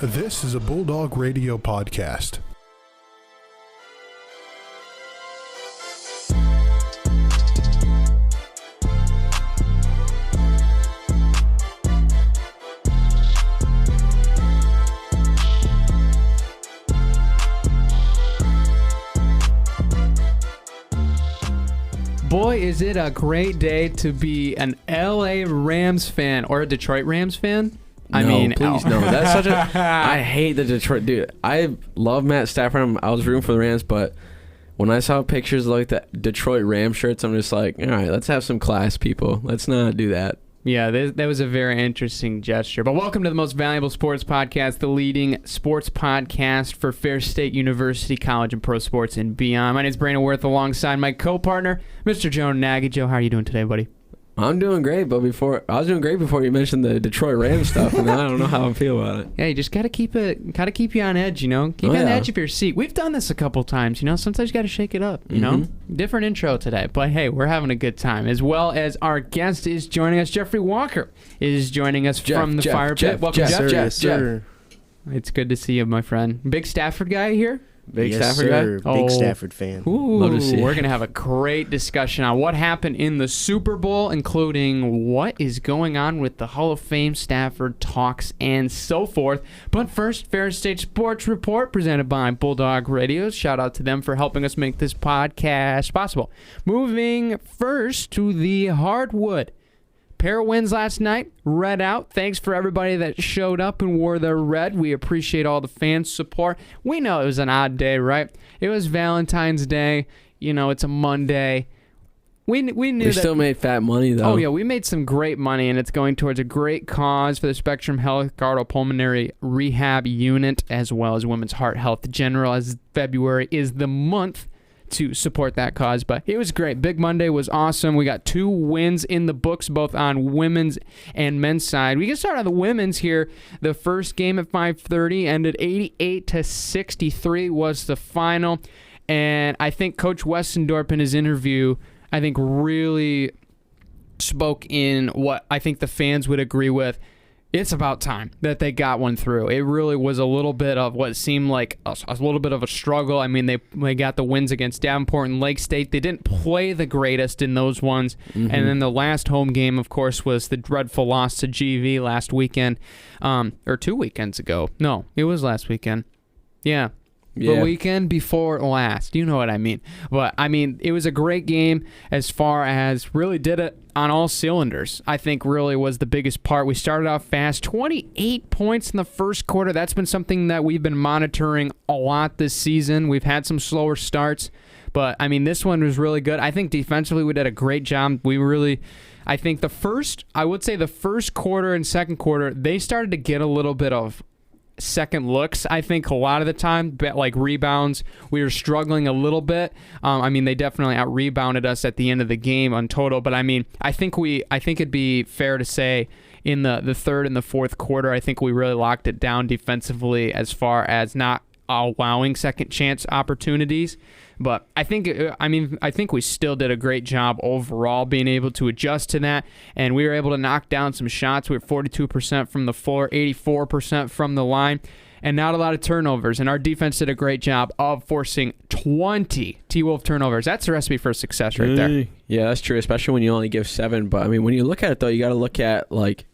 This is a Bulldog Radio podcast. Boy, is it a great day to be an LA Rams fan or a Detroit Rams fan. Please no. That's such a. I hate the Detroit dude. I love Matt Stafford. I was rooting for the Rams, but when I saw pictures like the Detroit Rams shirts, I'm just like, all right, let's have some class, people. Let's not do that. Yeah, that was a very interesting gesture. But welcome to the most valuable sports podcast, the leading sports podcast for Ferris State University, college and pro sports and beyond. My name is Brandon Worth, alongside my co-partner, Mr. Joe Nagy. Joe, how are you doing today, buddy? I'm doing great, but I was doing great before you mentioned the Detroit Rams stuff, and I don't know how I feel about it. Yeah, you just gotta keep you on edge, you know. Keep you on the edge of your seat. We've done this a couple times, you know. Sometimes you gotta shake it up, you know. Different intro today, but hey, we're having a good time. As well as our guest is joining us, Jeffery Walker is joining us from the fire pit. Welcome, Jeff. Jeff. It's good to see you, my friend. Big Stafford guy here. Big yes, Stafford sir. guy? Big Stafford fan. Ooh, love to see we're going to have a great discussion on what happened in the Super Bowl, including what is going on with the Hall of Fame Stafford talks and so forth. But first, Ferris State Sports Report presented by Bulldog Radio. Shout out to them for helping us make this podcast possible. Moving first to the hardwood. Pair of wins last night, red out. Thanks for everybody that showed up and wore their red. We appreciate all the fan support. We know it was an odd day, right? It was Valentine's Day. You know, it's a Monday. We knew we still made fat money, though. Oh, yeah, we made some great money, and it's going towards a great cause for the Spectrum Health Cardiopulmonary Rehab Unit, as well as Women's Heart Health General, as February is the month to support that cause. But it was great. Big Monday was awesome. We got 2 wins in the books, both on women's and men's side. We can start on the women's here. The first game at 5:30 ended 88-63 was the final. And I think Coach Westendorp in his interview, I think really spoke in what I think the fans would agree with. It's about time that they got one through. It really was a little bit of what seemed like a little bit of a struggle. I mean, they got the wins against Davenport and Lake State. They didn't play the greatest in those ones. And then the last home game, of course, was the dreadful loss to GV last weekend, or 2 weekends ago. No, it was last weekend. Yeah. The weekend before last. You know what I mean. But, I mean, it was a great game as far as really did it on all cylinders. I think really was the biggest part. We started off fast. 28 points in the first quarter. That's been something that we've been monitoring a lot this season. We've had some slower starts. But, I mean, this one was really good. I think defensively we did a great job. I think the first quarter and second quarter, they started to get a little bit of second looks. I think a lot of the time, like rebounds, we were struggling a little bit. I mean, they definitely out-rebounded us at the end of the game on total, but I mean, I think it'd be fair to say in the third and the fourth quarter, I think we really locked it down defensively as far as not allowing second chance opportunities. But I think we still did a great job overall being able to adjust to that, and we were able to knock down some shots. We were 42% from the floor, 84% from the line, and not a lot of turnovers. And our defense did a great job of forcing 20 T-Wolf turnovers. That's the recipe for success right there. Yeah, that's true, especially when you only give 7. But, I mean, when you look at it, though, you got to look at, like,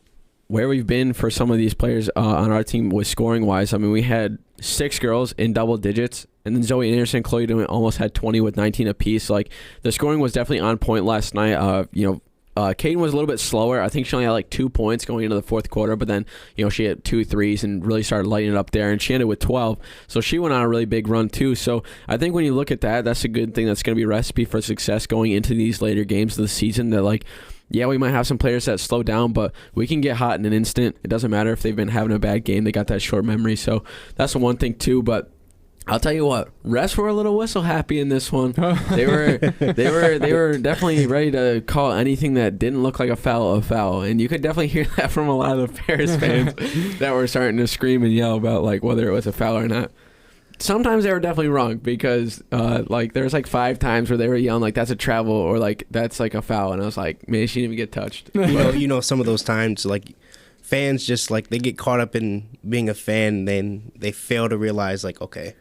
where we've been for some of these players on our team with scoring-wise. I mean, we had 6 girls in double digits, and then Zoe Anderson, Chloe Dillon almost had 20 with 19 apiece. Like, the scoring was definitely on point last night. Caden was a little bit slower. I think she only had like 2 points going into the fourth quarter, but then, she had 2 threes and really started lighting it up there, and she ended with 12. So she went on a really big run too. So I think when you look at that, that's a good thing. That's going to be a recipe for success going into these later games of the season. That, like, yeah, we might have some players that slow down, but we can get hot in an instant. It doesn't matter if they've been having a bad game. They got that short memory. So that's the one thing too. But I'll tell you what, refs were a little whistle happy in this one. They were definitely ready to call anything that didn't look like a foul, and you could definitely hear that from a lot of the Ferris fans that were starting to scream and yell about like whether it was a foul or not. Sometimes they were definitely wrong because like there was like 5 times where they were yelling like that's a travel or like that's like a foul, and I was like, man, she didn't even get touched. Well, some of those times like fans just like they get caught up in being a fan, then they fail to realize like, okay,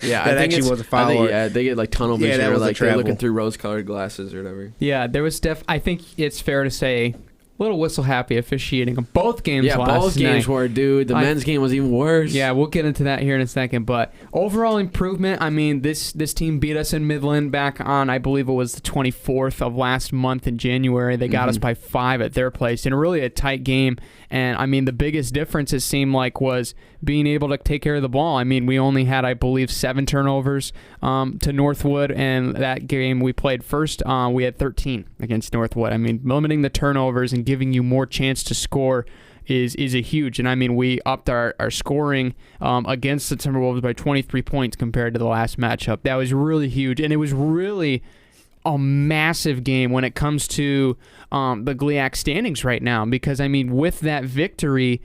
Yeah, that actually was a foul. They get like tunnel vision, that or was a like they're travel. looking through rose-colored glasses or whatever. Yeah, there was I think it's fair to say a little whistle-happy officiating of both games Yeah, last both games night. were, dude. The men's game was even worse. Yeah, we'll get into that here in a second. But overall improvement, I mean, this team beat us in Midland back on, I believe it was the 24th of last month in January. They got us by 5 at their place in really a tight game. And, I mean, the biggest difference, it seemed like, was being able to take care of the ball. I mean, we only had, I believe, 7 turnovers to Northwood, and that game we played first, we had 13 against Northwood. I mean, limiting the turnovers and giving you more chance to score is a huge. And, I mean, we upped our scoring against the Timberwolves by 23 points compared to the last matchup. That was really huge, and it was really a massive game when it comes to the GLIAC standings right now, because I mean, with that victory,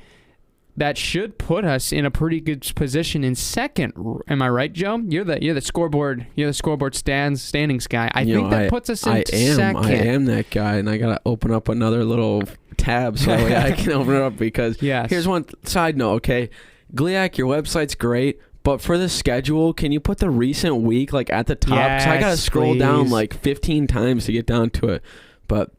that should put us in a pretty good position in second. Am I right, Joe? You're the scoreboard standings guy. I think that puts us in second. I am that guy, and I gotta open up another little tab so I can open it up because here's one side note. Okay, GLIAC, your website's great. But for the schedule, can you put the recent week like at the top? Yes, 'cause I gotta scroll down please. like 15 times to get down to it. But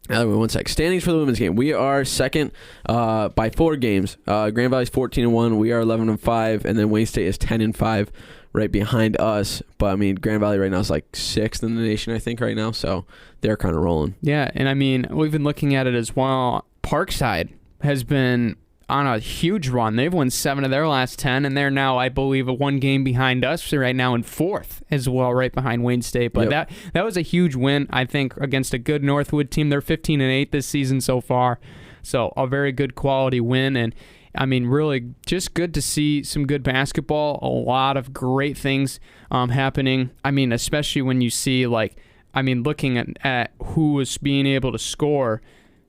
one sec. Standings for the women's game. We are second by 4 games. Grand Valley's 14-1. We are 11-5, and then Wayne State is 10-5, right behind us. But I mean, Grand Valley right now is like 6th in the nation, I think, right now. So they're kind of rolling. Yeah, and I mean, we've been looking at it as well. Parkside has been on a huge run. They've won 7 of their last 10, and they're now, I believe, 1 game behind us. So right now in 4th as well, right behind Wayne State. But that was a huge win, I think, against a good Northwood team. They're 15-8 this season so far, so a very good quality win. And I mean, really just good to see some good basketball. A lot of great things happening. I mean, especially when you see looking at who was being able to score.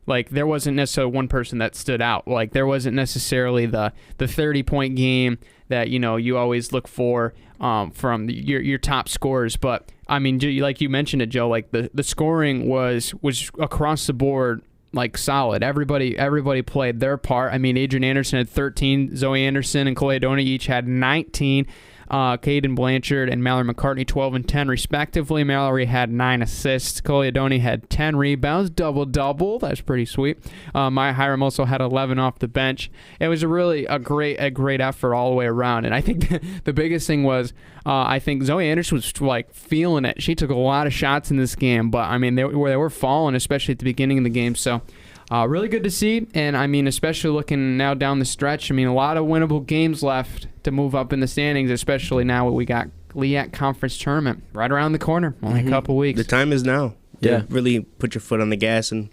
Like, there wasn't necessarily one person that stood out. Like, there wasn't necessarily the 30-point game that, you always look for from your top scorers. But, I mean, like you mentioned it, Joe, like the scoring was across the board, like, solid. Everybody played their part. I mean, Adrian Anderson had 13. Zoe Anderson and Coleadoni each had 19. Caden Blanchard and Mallory McCartney 12 and 10 respectively. Mallory had 9 assists. Coleadoni had 10 rebounds, double. That's pretty sweet. Maya Hiram also had 11 off the bench. It was a great effort all the way around. And I think the biggest thing was I think Zoe Anderson was like feeling it. She took a lot of shots in this game, but I mean they were falling, especially at the beginning of the game. So. Really good to see, and I mean, especially looking now down the stretch, I mean, a lot of winnable games left to move up in the standings, especially now we got GLIAC Conference Tournament right around the corner, only a couple weeks. The time is now. Yeah. To really put your foot on the gas and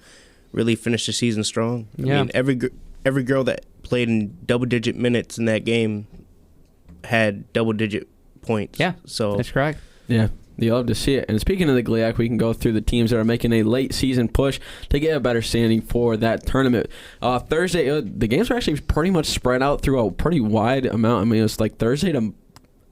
really finish the season strong. I mean, every girl that played in double-digit minutes in that game had double-digit points. Yeah, so that's correct. Yeah. You love to see it. And speaking of the GLIAC, we can go through the teams that are making a late season push to get a better standing for that tournament. Thursday, the games were actually pretty much spread out through a pretty wide amount. I mean, it was like Thursday to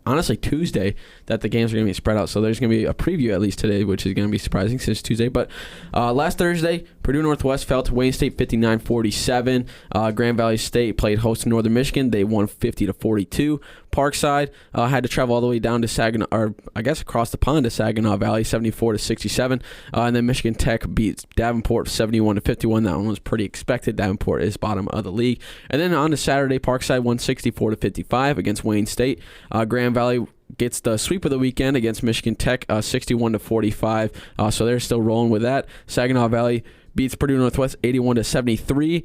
honestly Tuesday that the games are going to be spread out. So there's going to be a preview at least today, which is going to be surprising since Tuesday. But last Thursday, Purdue Northwest fell to Wayne State 59-47. Grand Valley State played host to Northern Michigan. They won 50-42. Parkside had to travel all the way down to Saginaw, or I guess across the pond to Saginaw Valley, 74-67. And then Michigan Tech beat Davenport 71-51. That one was pretty expected. Davenport is bottom of the league. And then on to Saturday, Parkside won 64-55 against Wayne State. Grand Valley gets the sweep of the weekend against Michigan Tech, 61-45. So they're still rolling with that. Saginaw Valley beats Purdue Northwest 81-73.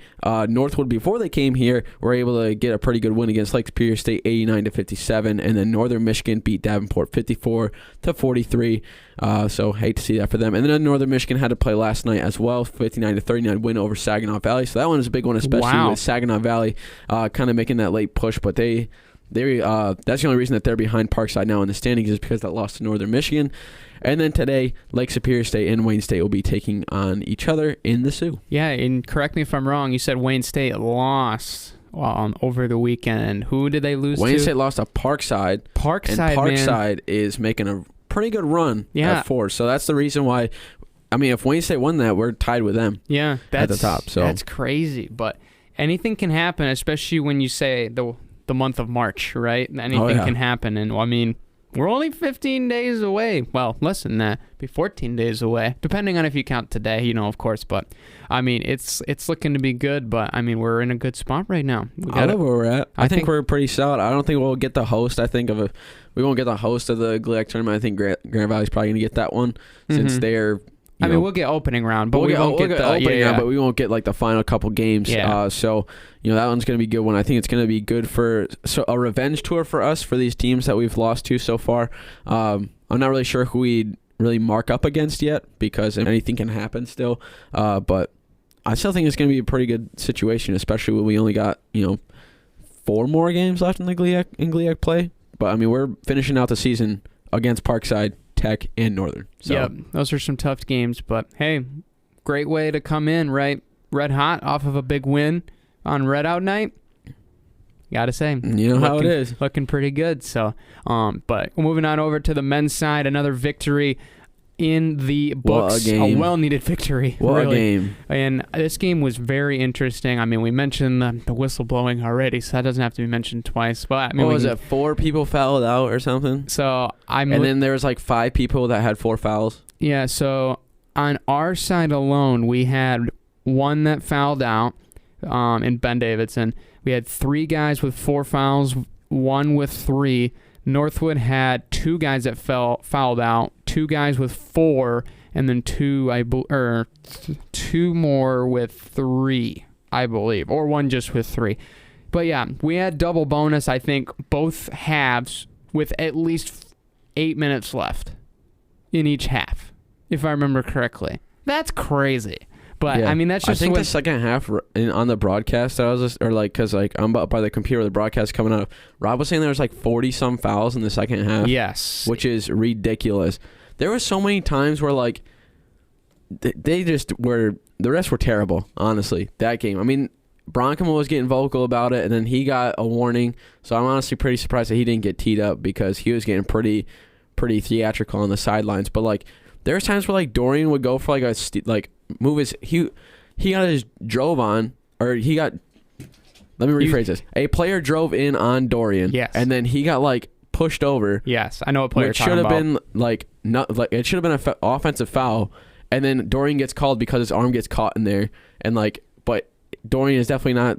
Northwood, before they came here, were able to get a pretty good win against Lake Superior State 89-57. And then Northern Michigan beat Davenport 54-43. So hate to see that for them. And then Northern Michigan had to play last night as well, 59-39 win over Saginaw Valley. So that one is a big one, especially with Saginaw Valley kind of making that late push. But that's the only reason that they're behind Parkside now in the standings is because that lost to Northern Michigan. And then today, Lake Superior State and Wayne State will be taking on each other in the Sioux. Yeah, and correct me if I'm wrong, you said Wayne State lost over the weekend. Who did they lose to? Wayne State lost to Parkside. And Parkside is making a pretty good run at 4. So that's the reason why, I mean, if Wayne State won that, we're tied with them at the top. So that's crazy. But anything can happen, especially when you say the month of March, right? Anything can happen. And, I mean, we're only 15 days away. Well, less than that. Be 14 days away, depending on if you count today, of course. But, I mean, it's looking to be good. But, I mean, we're in a good spot right now. I love where we're at. I think we're pretty solid. I don't think we'll get the host. We won't get the host of the GVSU tournament. I think Grand Valley's probably going to get that one since they're... I mean, we'll get opening round, but we won't get the opening round, but we won't get like the final couple games. Yeah. So that one's going to be a good one. I think it's going to be good for a revenge tour for us for these teams that we've lost to so far. I'm not really sure who we'd really mark up against yet because anything can happen still. But I still think it's going to be a pretty good situation, especially when we only got 4 more games left in the GVSU play. But I mean, we're finishing out the season against Parkside, Tech, and Northern. So. Yeah, those are some tough games, but hey, great way to come in, right? Red hot off of a big win on Red Out night. Gotta say, how it is. Looking pretty good. So, but moving on over to the men's side, another victory in the books. A well-needed victory. What a game. And this game was very interesting. I mean, we mentioned the whistleblowing already, so that doesn't have to be mentioned twice. But I mean, what was it? 4 people fouled out or something? So and then there was like 5 people that had 4 fouls. Yeah. So on our side alone, we had 1 that fouled out in Ben Davidson. We had 3 guys with 4 fouls, 1 with 3. Northwood had 2 guys that fouled out, 2 guys with 4, and then 2 more with 3, I believe, or 1 just with 3. But yeah, we had double bonus, I think, both halves with at least 8 minutes left in each half, if I remember correctly. That's crazy. But, yeah. I mean, that's just... I think the second half on the broadcast that I was just... Or, because, I'm up by the computer, the broadcast coming up. Rob was saying there was, 40-some fouls in the second half. Yes. Which is ridiculous. There were so many times where, they just were... The rest were terrible, honestly, that game. I mean, Bronkema was getting vocal about it, and then he got a warning. So I'm honestly pretty surprised that he didn't get teed up because he was getting pretty theatrical on the sidelines. But, there was times where, Dorian would go for, move his he got his drove on, or he got, let me rephrase this, a player drove in on Dorian, yes, and then he got pushed over, yes, I know what player which should have been it should have been an offensive foul, and then Dorian gets called because his arm gets caught in there, and but Dorian is definitely not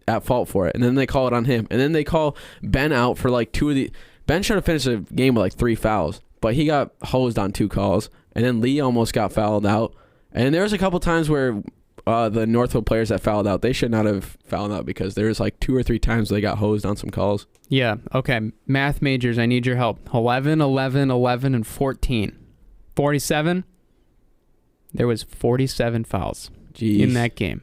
at fault for it, and then they call it on him, and then they call Ben out for 2 of the... Ben should have finished the game with 3 fouls, but he got hosed on 2 calls, and then Lee almost got fouled out. And there was a couple times where the Northwood players that fouled out, they should not have fouled out because there was 2 or 3 times they got hosed on some calls. Yeah, okay. Math majors, I need your help. 11, 11, 11, and 14. 47? There was 47 fouls in that game.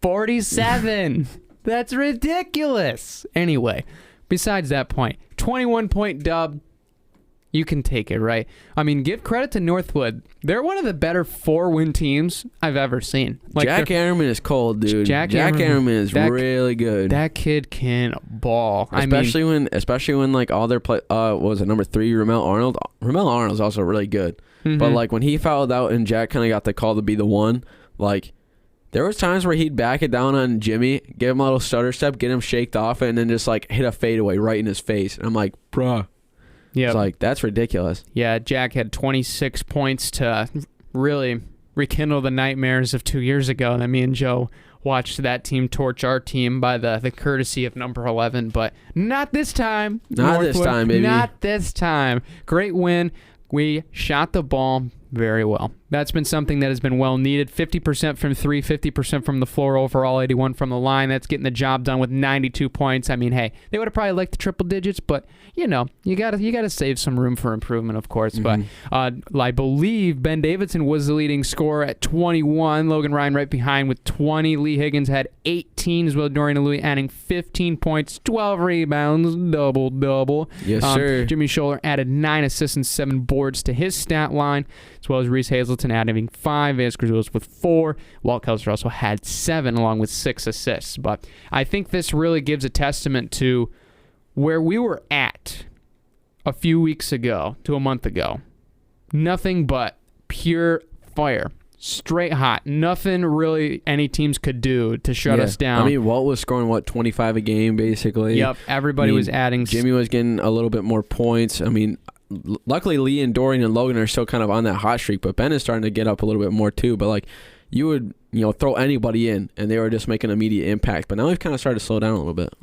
47! That's ridiculous! Anyway, besides that point, 21-point dub. You can take it, right? I mean, give credit to Northwood. They're one of the better 4-win teams I've ever seen. Jack Airman is cold, dude. Jack Airman is really good. That kid can ball. Especially when all their play what was it, number 3, Ramel Arnold? Ramel Arnold's also really good. Mm-hmm. But when he fouled out and Jack kind of got the call to be the one, there was times where he'd back it down on Jimmy, give him a little stutter step, get him shaked off, and then just hit a fadeaway right in his face. And I'm like, bruh. Yeah, it's that's ridiculous. Yeah, Jack had 26 points to really rekindle the nightmares of 2 years ago that me and Joe watched that team torch our team by the courtesy of number 11. But not this time. Not Northwood, this time, baby. Not this time. Great win. We shot the ball very well. That's been something that has been well needed. 50% from 3, 50% from the floor overall, 81 from the line. That's getting the job done with 92 points. I mean, hey, they would have probably liked the triple digits, but you gotta save some room for improvement, of course. Mm-hmm. But I believe Ben Davidson was the leading scorer at 21. Logan Ryan right behind with 20. Lee Higgins had 18 as well. Dorian and Louis adding 15 points, 12 rebounds, double. Yes, sir. Jimmy Scholler added 9 assists and 7 boards to his stat line, as well as Reese Hazleton adding 5, Askerzoulis with 4, Walt Kelser also had 7 along with 6 assists. But I think this really gives a testament to where we were at a few weeks ago to a month ago. Nothing but pure fire. straight hot. Nothing really any teams could do to shut us down. I mean, Walt was scoring, 25 a game, basically. Yep, everybody was adding. Jimmy was getting a little bit more points. I mean, luckily Lee and Dorian and Logan are still kind of on that hot streak, but Ben is starting to get up a little bit more too. But, like, you would, throw anybody in, and they were just making immediate impact. But now we've kind of started to slow down a little bit.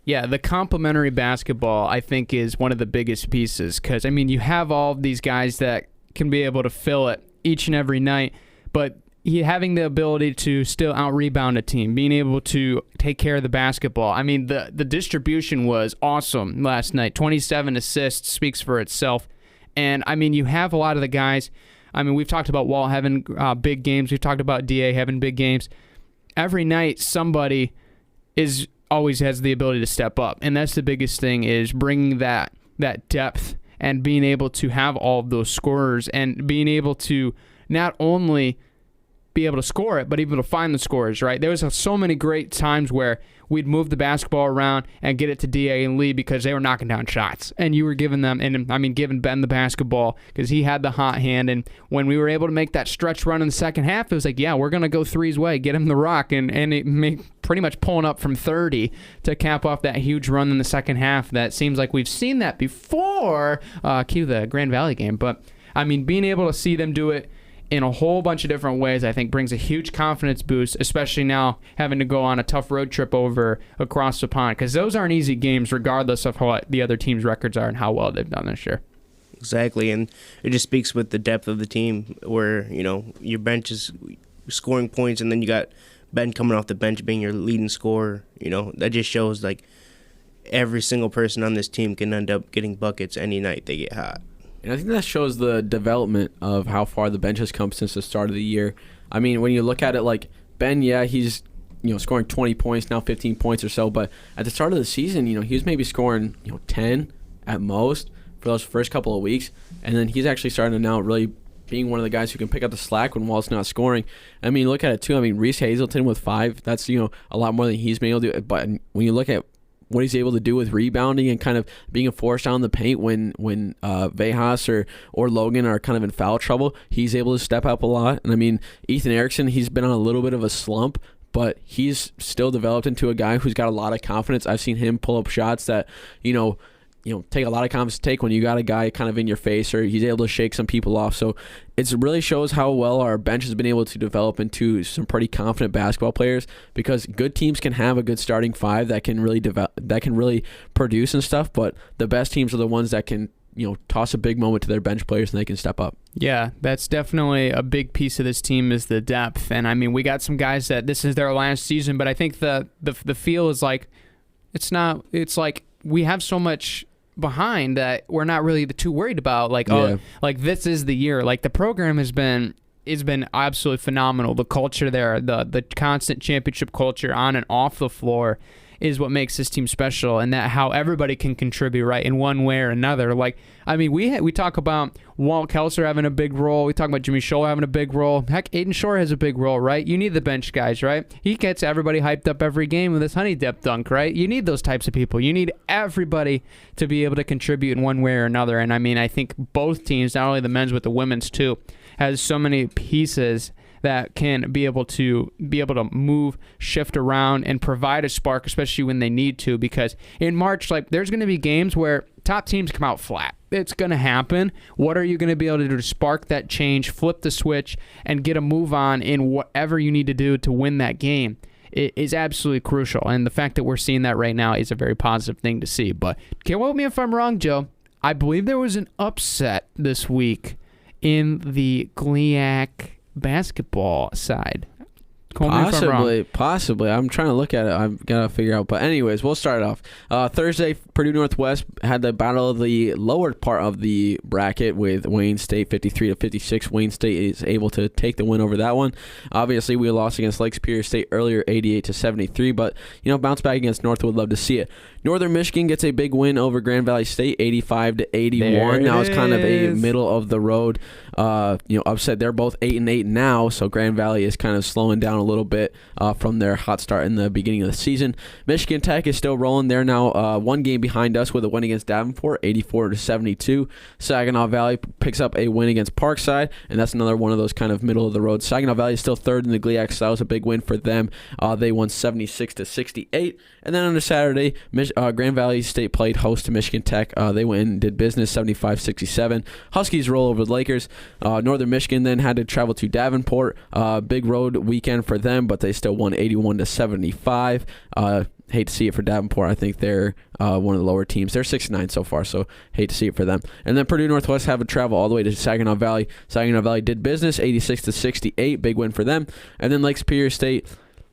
Yeah, the complementary basketball, I think, is one of the biggest pieces because, I mean, you have all of these guys that can be able to fill it each and every night, but having the ability to still out-rebound a team, being able to take care of the basketball. I mean, the distribution was awesome last night. 27 assists speaks for itself. And, I mean, you have a lot of the guys. I mean, we've talked about Walt having big games. We've talked about DA having big games. Every night, somebody always has the ability to step up. And that's the biggest thing, is bringing that depth and being able to have all of those scorers and being able to not only be able to score it, but able to find the scores, right? There was so many great times where we'd move the basketball around and get it to DA and Lee because they were knocking down shots. And you were giving them, giving Ben the basketball because he had the hot hand. And when we were able to make that stretch run in the second half, it was like, yeah, we're going to go three's way, get him the rock. And it pretty much pulling up from 30 to cap off that huge run in the second half. That seems like we've seen that before, cue the Grand Valley game. But, I mean, being able to see them do it in a whole bunch of different ways, I think brings a huge confidence boost, especially now having to go on a tough road trip over across the pond, because those aren't easy games regardless of what the other team's records are and how well they've done this year. Exactly, and it just speaks with the depth of the team where, your bench is scoring points and then you got Ben coming off the bench being your leading scorer. That just shows like every single person on this team can end up getting buckets any night they get hot. And I think that shows the development of how far the bench has come since the start of the year. I mean, when you look at it, like Ben, he's scoring 20 points, now 15 points or so. But at the start of the season, he was maybe scoring 10 at most for those first couple of weeks. And then he's actually starting to now really being one of the guys who can pick up the slack when Walt's not scoring. I mean, look at it too. I mean, Reese Hazelton with 5, that's a lot more than he's been able to do. But when you look at what he's able to do with rebounding and kind of being a force down the paint when Vejas or Logan are kind of in foul trouble, he's able to step up a lot. And I mean, Ethan Erickson, he's been on a little bit of a slump, but he's still developed into a guy who's got a lot of confidence. I've seen him pull up shots that, take a lot of confidence to take when you got a guy kind of in your face, or he's able to shake some people off. So it really shows how well our bench has been able to develop into some pretty confident basketball players, because good teams can have a good starting 5 that can really produce and stuff, but the best teams are the ones that can toss a big moment to their bench players and they can step up. Yeah, that's definitely a big piece of this team, is the depth. And I mean, we got some guys that this is their last season, but I think the feel is like it's like we have so much behind that we're not really too worried about this is the year. Like, the program has been absolutely phenomenal. The culture there, the constant championship culture on and off the floor is what makes this team special, and that how everybody can contribute, right, in one way or another. Like, I mean, we talk about Walt Kelser having a big role. We talk about Jimmy Scholl having a big role. Heck, Aiden Shore has a big role, right? You need the bench guys, right? He gets everybody hyped up every game with his honey dip dunk, right? You need those types of people. You need everybody to be able to contribute in one way or another. And I mean, I think both teams, not only the men's but the women's too, has so many pieces that can be able to move, shift around, and provide a spark, especially when they need to. Because in March, like, there's going to be games where top teams come out flat. It's going to happen. What are you going to be able to do to spark that change, flip the switch, and get a move on in whatever you need to do to win that game? It is absolutely crucial. And the fact that we're seeing that right now is a very positive thing to see. But quote me if I'm wrong, Joe. I believe there was an upset this week in the GLIAC basketball side. Possibly. I'm trying to look at it. I've got to figure out. But anyways, we'll start off. Thursday, Purdue Northwest had the battle of the lower part of the bracket with Wayne State 53-56. Wayne State is able to take the win over that one. Obviously, we lost against Lake Superior State earlier, 88-73. But bounce back against Northwood. Love to see it. Northern Michigan gets a big win over Grand Valley State, 85-81. Now it's kind of a middle of the road upset. They're both 8-8 now, so Grand Valley is kind of slowing down a little bit from their hot start in the beginning of the season. Michigan Tech is still rolling. They're now one game behind us with a win against Davenport, 84-72. Saginaw Valley picks up a win against Parkside, and that's another one of those kind of middle of the road. Saginaw Valley is still third in the GLIAC, so that was a big win for them. They won 76-68. And then on a Saturday, Grand Valley State played host to Michigan Tech. They went and did business, 75-67. Huskies roll over the Lakers. Northern Michigan then had to travel to Davenport. Big road weekend for them, but they still won 81-75. Hate to see it for Davenport. I think they're one of the lower teams. They're 6-9 so far, so hate to see it for them. And then Purdue Northwest have to travel all the way to Saginaw Valley. Saginaw Valley did business, 86-68. Big win for them. And then Lake Superior State,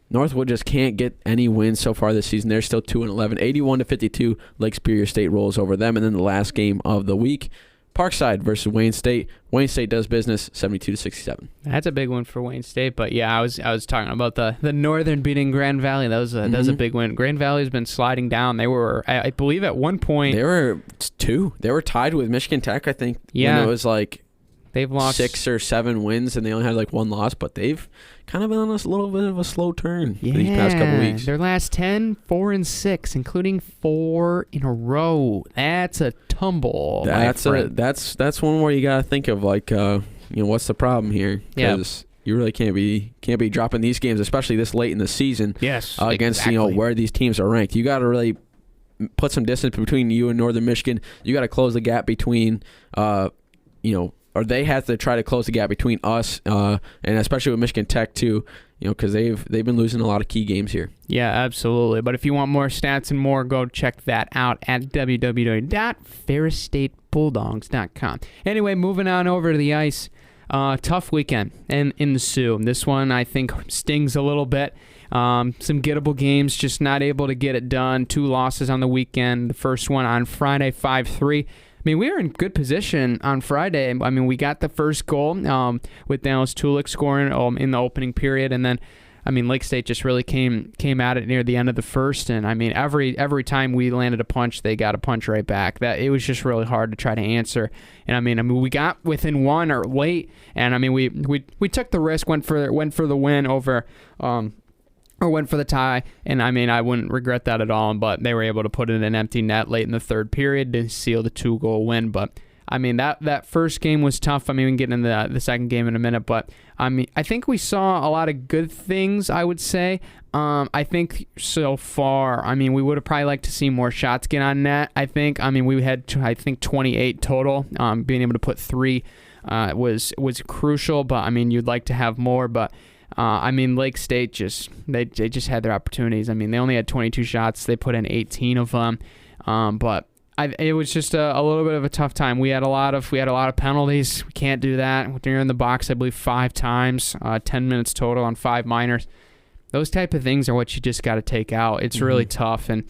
Northwood just can't get any wins so far this season. They're still 2-11, 81-52. Lake Superior State rolls over them. And then the last game of the week, Parkside versus Wayne State. Wayne State does business, 72-67. That's a big win for Wayne State, but yeah, I was talking about the Northern beating Grand Valley. That was a big win. Grand Valley's been sliding down. They were, I believe, at one point they were two. They were tied with Michigan Tech, I think. Yeah, when it was like they've lost 6 or 7 wins, and they only had like 1 loss, but they've kind of been on a little bit of a slow turn these past couple weeks. Their last 10, 4-6, including 4 in a row. That's a tumble. That's one where you gotta think of like what's the problem here? Because you really can't be dropping these games, especially this late in the season. Yes, against where these teams are ranked. You got to really put some distance between you and Northern Michigan. You got to close the gap between or they have to try to close the gap between us and especially with Michigan Tech too, because they've been losing a lot of key games here. Yeah, absolutely. But if you want more stats and more, go check that out at www.ferrisstatebulldogs.com. Anyway, moving on over to the ice. Tough weekend in the Sioux. This one I think stings a little bit. Some gettable games, just not able to get it done. 2 losses on the weekend. The first one on Friday, 5-3. I mean, we were in good position on Friday. I mean, we got the first goal with Dallas Tulik scoring in the opening period, and then, I mean, Lake State just really came at it near the end of the first, and I mean, every time we landed a punch, they got a punch right back. That it was just really hard to try to answer. And I mean, we got within 1 or late, and I mean, we took the risk, went for the win over. Or went for the tie, and I mean, I wouldn't regret that at all, but they were able to put it in an empty net late in the third period to seal the 2-goal win. But I mean, that first game was tough. I mean, we can get into the second game in a minute, but I mean, I think we saw a lot of good things, I would say. I think so far, I mean, we would have probably liked to see more shots get on net, I think. I mean, we had, 28 total. Being able to put 3 was crucial, but I mean, you'd like to have more, but I mean, Lake State they just had their opportunities. I mean, they only had 22 shots. They put in 18 of them, but it was just a little bit of a tough time. We had a lot of penalties. We can't do that. They're in the box, I believe, 5 times, 10 minutes total on 5 minors. Those type of things are what you just got to take out. It's really tough. And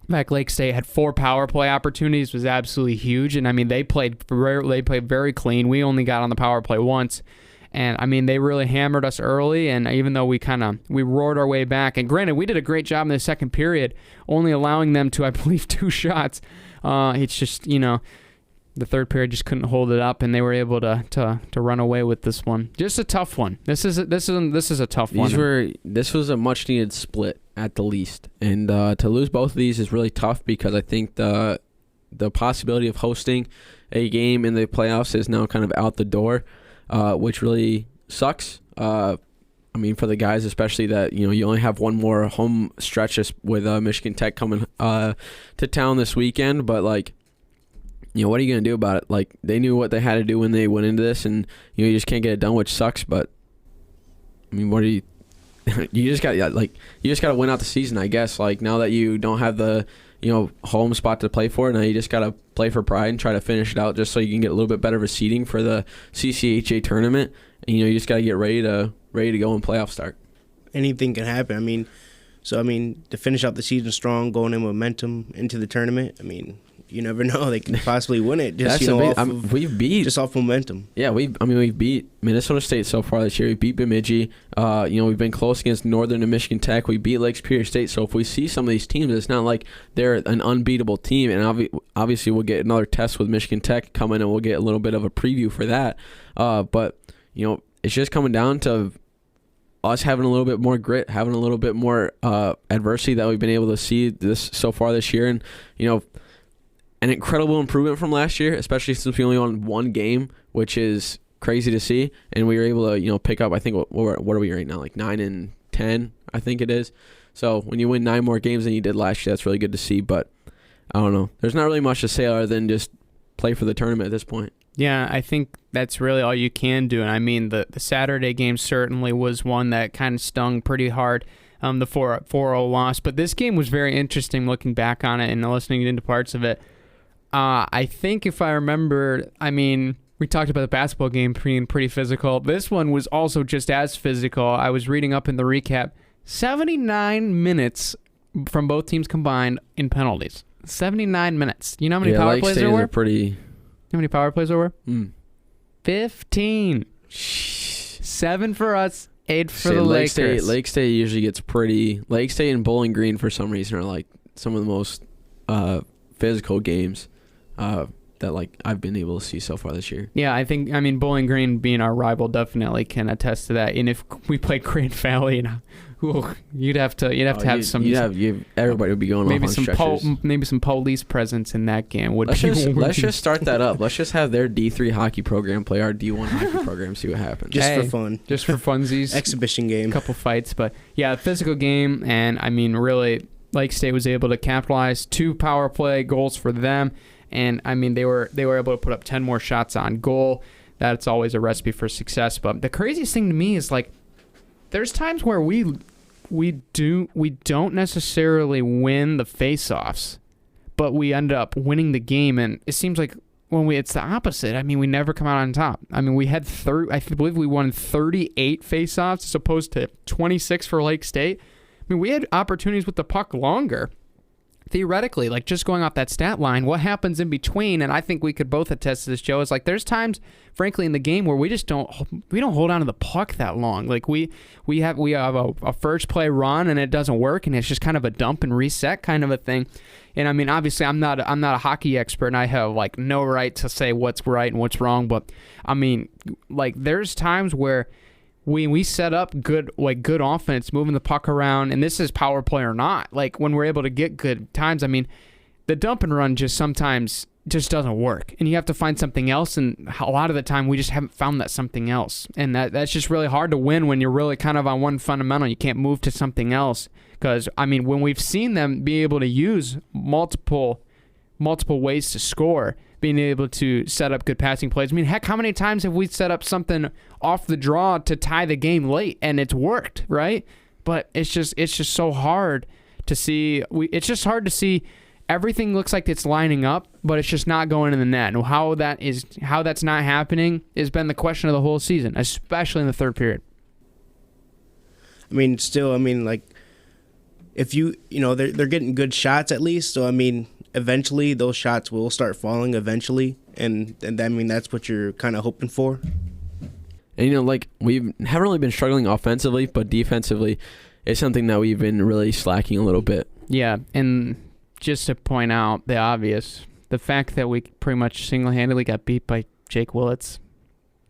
in fact, Lake State had 4 power play opportunities, was absolutely huge. And I mean, they played very clean. We only got on the power play once. And, I mean, they really hammered us early, and even though we roared our way back, and granted, we did a great job in the second period, only allowing them to, I believe, 2 shots. It's just, the third period just couldn't hold it up, and they were able to run away with this one. Just a tough one. This is a tough one. This was a much-needed split at the least, and to lose both of these is really tough because I think the possibility of hosting a game in the playoffs is now kind of out the door. Which really sucks. I mean, for the guys, especially that, you only have one more home stretch with Michigan Tech coming to town this weekend. But, like, what are you going to do about it? Like, they knew what they had to do when they went into this, and, you just can't get it done, which sucks. But, I mean, what do you just got to win out the season, I guess. Like, now that you don't have the home spot to play for. Now you just got to play for pride and try to finish it out just so you can get a little bit better of a seeding for the CCHA tournament. And, you just got to get ready to go in playoff start. Anything can happen. To finish out the season strong, going in momentum into the tournament, I mean, you never know. They can possibly win it. Just, We've beat just off momentum. Yeah, we've beat Minnesota State so far this year. We beat Bemidji. We've been close against Northern and Michigan Tech. We beat Lake Superior State. So if we see some of these teams, it's not like they're an unbeatable team. And obviously, we'll get another test with Michigan Tech coming, and we'll get a little bit of a preview for that. But it's just coming down to us having a little bit more grit, having a little bit more adversity that we've been able to see this so far this year, and an incredible improvement from last year, especially since we only won one game, which is crazy to see, and we were able to pick up. I think what are we right now, like 9-10, I think it is. So when you win 9 more games than you did last year, that's really good to see. But I don't know. There's not really much to say other than just play for the tournament at this point. Yeah, I think that's really all you can do. And I mean, the Saturday game certainly was one that kind of stung pretty hard, the 4-0 loss. But this game was very interesting looking back on it and listening into parts of it. I think if I remember, we talked about the basketball game being pretty physical. This one was also just as physical. I was reading up in the recap, 79 minutes from both teams combined in penalties. 79 minutes. You know how many power plays there were? How many power plays there were? 15. 7 for us, 8 for the Lakers. Lake State usually gets pretty. Lake State and Bowling Green, for some reason, are like some of the most physical games that I've been able to see so far this year. Yeah, I think Bowling Green being our rival definitely can attest to that. And if we play Grand Valley, you'd have to have some. Everybody would be going maybe off on stretchers. Maybe some police presence in that game. Let's just start that up. Let's just have their D3 hockey program play our D1 hockey program. See what happens. For fun. Just for funsies. Exhibition game. A couple fights, but yeah, physical game, and really, Lake State was able to capitalize. 2 power play goals for them, and they were able to put up 10 more shots on goal. That's always a recipe for success. But the craziest thing to me is there's times where we don't necessarily win the face-offs, but we end up winning the game, and it seems like it's the opposite. We never come out on top. We had I believe we won 38 face-offs as opposed to 26 for Lake State. We had opportunities with the puck longer. Theoretically, just going off that stat line, what happens in between, and I think we could both attest to this, Joe, is there's times, frankly, in the game where we don't hold on to the puck that long. We have a first play run and it doesn't work, and it's just kind of a dump and reset kind of a thing. And obviously I'm not a hockey expert, and I have no right to say what's right and what's wrong, but there's times where we set up good offense, moving the puck around, and this is power play or not. When we're able to get good times, the dump and run just sometimes just doesn't work, and you have to find something else. And a lot of the time, we just haven't found that something else, and that's just really hard to win when you're really kind of on one fundamental. You can't move to something else because when we've seen them be able to use multiple ways to score, being able to set up good passing plays. Heck, how many times have we set up something off the draw to tie the game late, and it's worked, right? But it's just so hard to see. It's just hard to see. Everything looks like it's lining up, but it's just not going in the net. And how that's not happening has been the question of the whole season, especially in the third period. If they're getting good shots at least. So eventually those shots will start falling eventually, and that's what you're kind of hoping for. And we haven't really been struggling offensively, but defensively is something that we've been really slacking a little bit. Yeah, and just to point out the obvious, the fact that we pretty much single-handedly got beat by Jake Willits,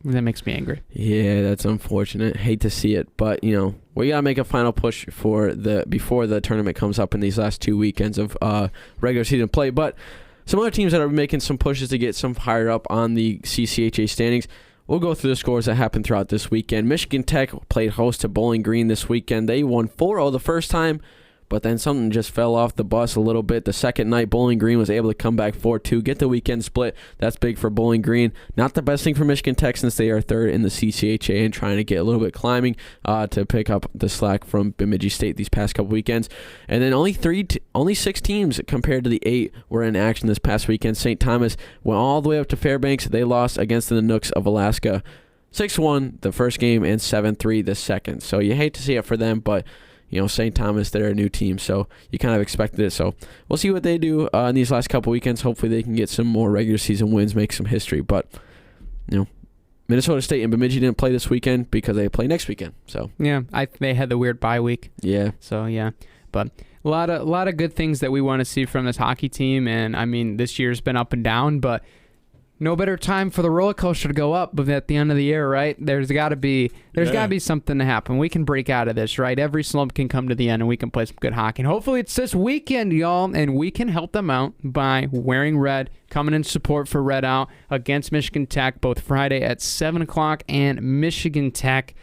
that makes me angry. Yeah, that's unfortunate. Hate to see it, but we gotta make a final push before the tournament comes up in these last 2 weekends of regular season play. But some other teams that are making some pushes to get some higher up on the CCHA standings. We'll go through the scores that happened throughout this weekend. Michigan Tech played host to Bowling Green this weekend. They won 4-0 the first time, but then something just fell off the bus a little bit. The second night, Bowling Green was able to come back 4-2, get the weekend split. That's big for Bowling Green. Not the best thing for Michigan Tech since they are third in the CCHA and trying to get a little bit climbing to pick up the slack from Bemidji State these past couple weekends. And then only 6 teams compared to the 8 were in action this past weekend. St. Thomas went all the way up to Fairbanks. They lost against the Nooks of Alaska 6-1 the first game and 7-3 the second. So you hate to see it for them, but St. Thomas, they're a new team, so you kind of expected it. So we'll see what they do in these last couple weekends. Hopefully they can get some more regular season wins, make some history. But, Minnesota State and Bemidji didn't play this weekend because they play next weekend. So yeah, they had the weird bye week. Yeah. So yeah, but a lot of good things that we want to see from this hockey team. And I mean, this year's been up and down, but no better time for the roller coaster to go up. But at the end of the year, right? There's got to be something to happen. We can break out of this, right? Every slump can come to the end, and we can play some good hockey. And hopefully, it's this weekend, y'all, and we can help them out by wearing red, coming in support for Red Out against Michigan Tech, both Friday at 7:00 and Michigan Tech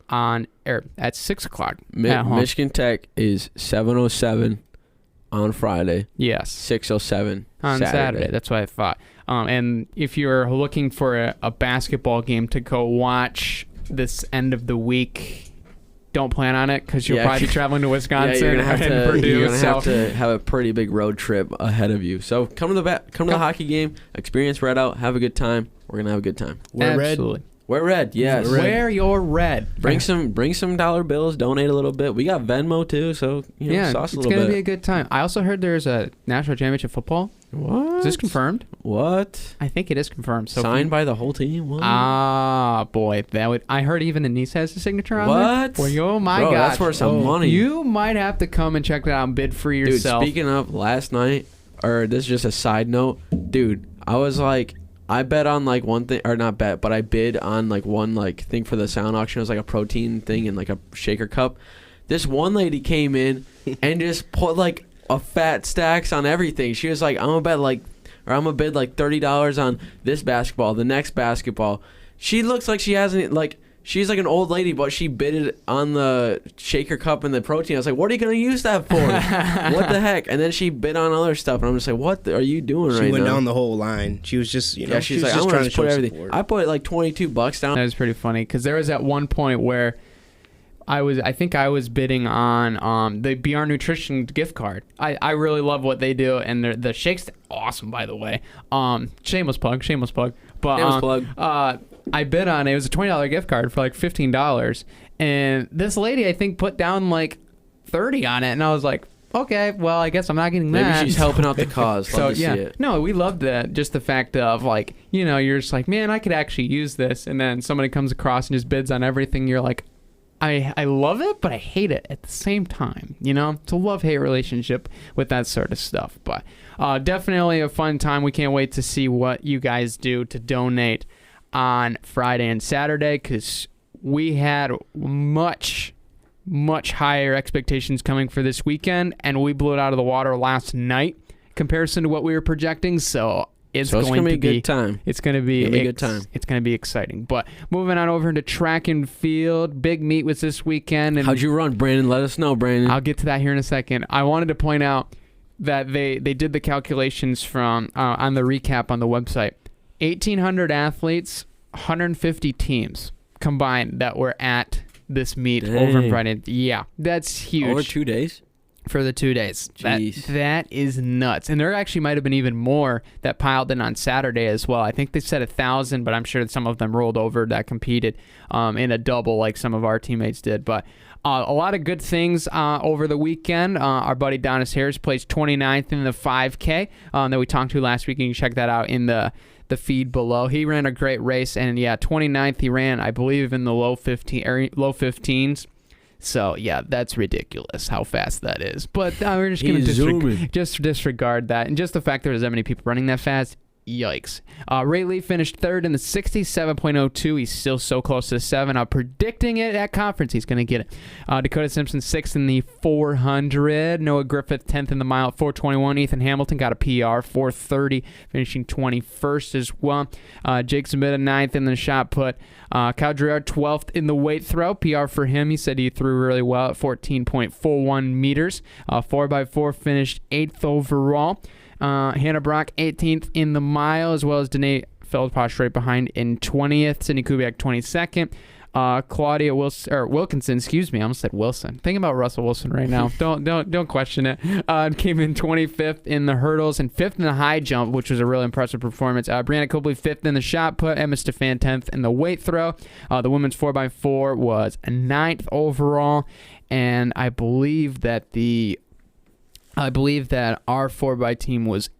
at 6:00 at home. Michigan Tech is 7:07 on Friday. Yes. 6:07 on Saturday. That's what I thought. And if you're looking for a basketball game to go watch this end of the week, don't plan on it because you'll probably be traveling to Wisconsin you're gonna have and Purdue. You're gonna have to have a pretty big road trip ahead of you. So come to the hockey game, experience Red Out, have a good time. We're gonna have a good time. Wear Absolutely. Wear red, yes. Wear your red. Bring some dollar bills. Donate a little bit. We got Venmo too, so sauce a little bit. It's gonna be a good time. I also heard there's a national championship football. What? Is this confirmed? What? I think it is confirmed. So signed by the whole team. What? Boy, that would. I heard even Anise has a signature on what? there. Boy, oh my God, God, that's worth some money. You might have to come and check that out and bid for yourself. Dude, speaking of last night, or this is just a side note, dude. I was like, I bet on like one thing, or not bet, but I bid on like one like thing for the sound auction. It was like a protein thing and like a shaker cup. This one lady came in and just put like a fat stacks on everything. She was like, I'm gonna bid like $30 on this basketball, the next basketball. She looks like she hasn't like. She's like an old lady, but she bid it on the shaker cup and the protein. I was like, what are you going to use that for? What the heck? And then she bid on other stuff. And I'm just like, what are you doing right now? She went down the whole line. She was just, Yeah, she's like, I'm going to put everything. Support. I put like $22 down. That was pretty funny because there was at one point where I think I was bidding on the BR Nutrition gift card. I really love what they do. And the shakes, awesome, by the way. Shameless plug. But, shameless plug. I bid on it. It was a $20 gift card for like $15. And this lady, I think, put down like $30 on it. And I was like, okay, well, I guess I'm not getting that. Maybe she's helping out the cause. So, yeah. No, we loved that. Just the fact of like, you're just like, man, I could actually use this. And then somebody comes across and just bids on everything. You're like, I love it, but I hate it at the same time. It's a love-hate relationship with that sort of stuff. But definitely a fun time. We can't wait to see what you guys do to donate on Friday and Saturday because we had much higher expectations coming for this weekend, and we blew it out of the water last night in comparison to what we were projecting. So it's going to be a good time. It's going to be a good time. It's going to be exciting. But moving on over into track and field, big meet was this weekend. And how'd you run, Brandon? Let us know, Brandon. I'll get to that here in a second. I wanted to point out that they did the calculations from on the recap on the website. 1,800 athletes, 150 teams combined that were at this meet over in Friday. Yeah, that's huge. Over 2 days? For the 2 days. Jeez. That is nuts. And there actually might have been even more that piled in on Saturday as well. I think they said 1,000, but I'm sure some of them rolled over that competed in a double like some of our teammates did. But a lot of good things over the weekend. Our buddy Donis Harris placed 29th in the 5K that we talked to last week. You can check that out in the feed below. He ran a great race, and 29th he ran, I believe, in the low 15s. So, yeah, that's ridiculous how fast that is. But we're just going to disregard that. And just the fact there was that many people running that fast, yikes. Ray Lee finished third in the 67.02. He's still so close to the 7. I'm predicting it at conference. He's going to get it. Dakota Simpson 6th in the 400. Noah Griffith 10th in the mile at 4:21. Ethan Hamilton got a PR 4:30, finishing 21st as well. Jake Zamita 9th in the shot put. Kyle Driard 12th in the weight throw. PR for him. He said he threw really well at 14.41 meters. 4x4 finished 8th overall. Hannah Brock 18th in the mile, as well as Danae Feldposh right behind in 20th. Sydney Kubiak 22nd. Claudia Wilkinson, excuse me, I almost said Wilson. Thinking about Russell Wilson right now. Don't question it. Came in 25th in the hurdles and 5th in the high jump, which was a really impressive performance. Brianna Copley 5th in the shot put. Emma Stefan 10th in the weight throw. The women's 4x4 was 9th overall. and I believe that our 4x4 team was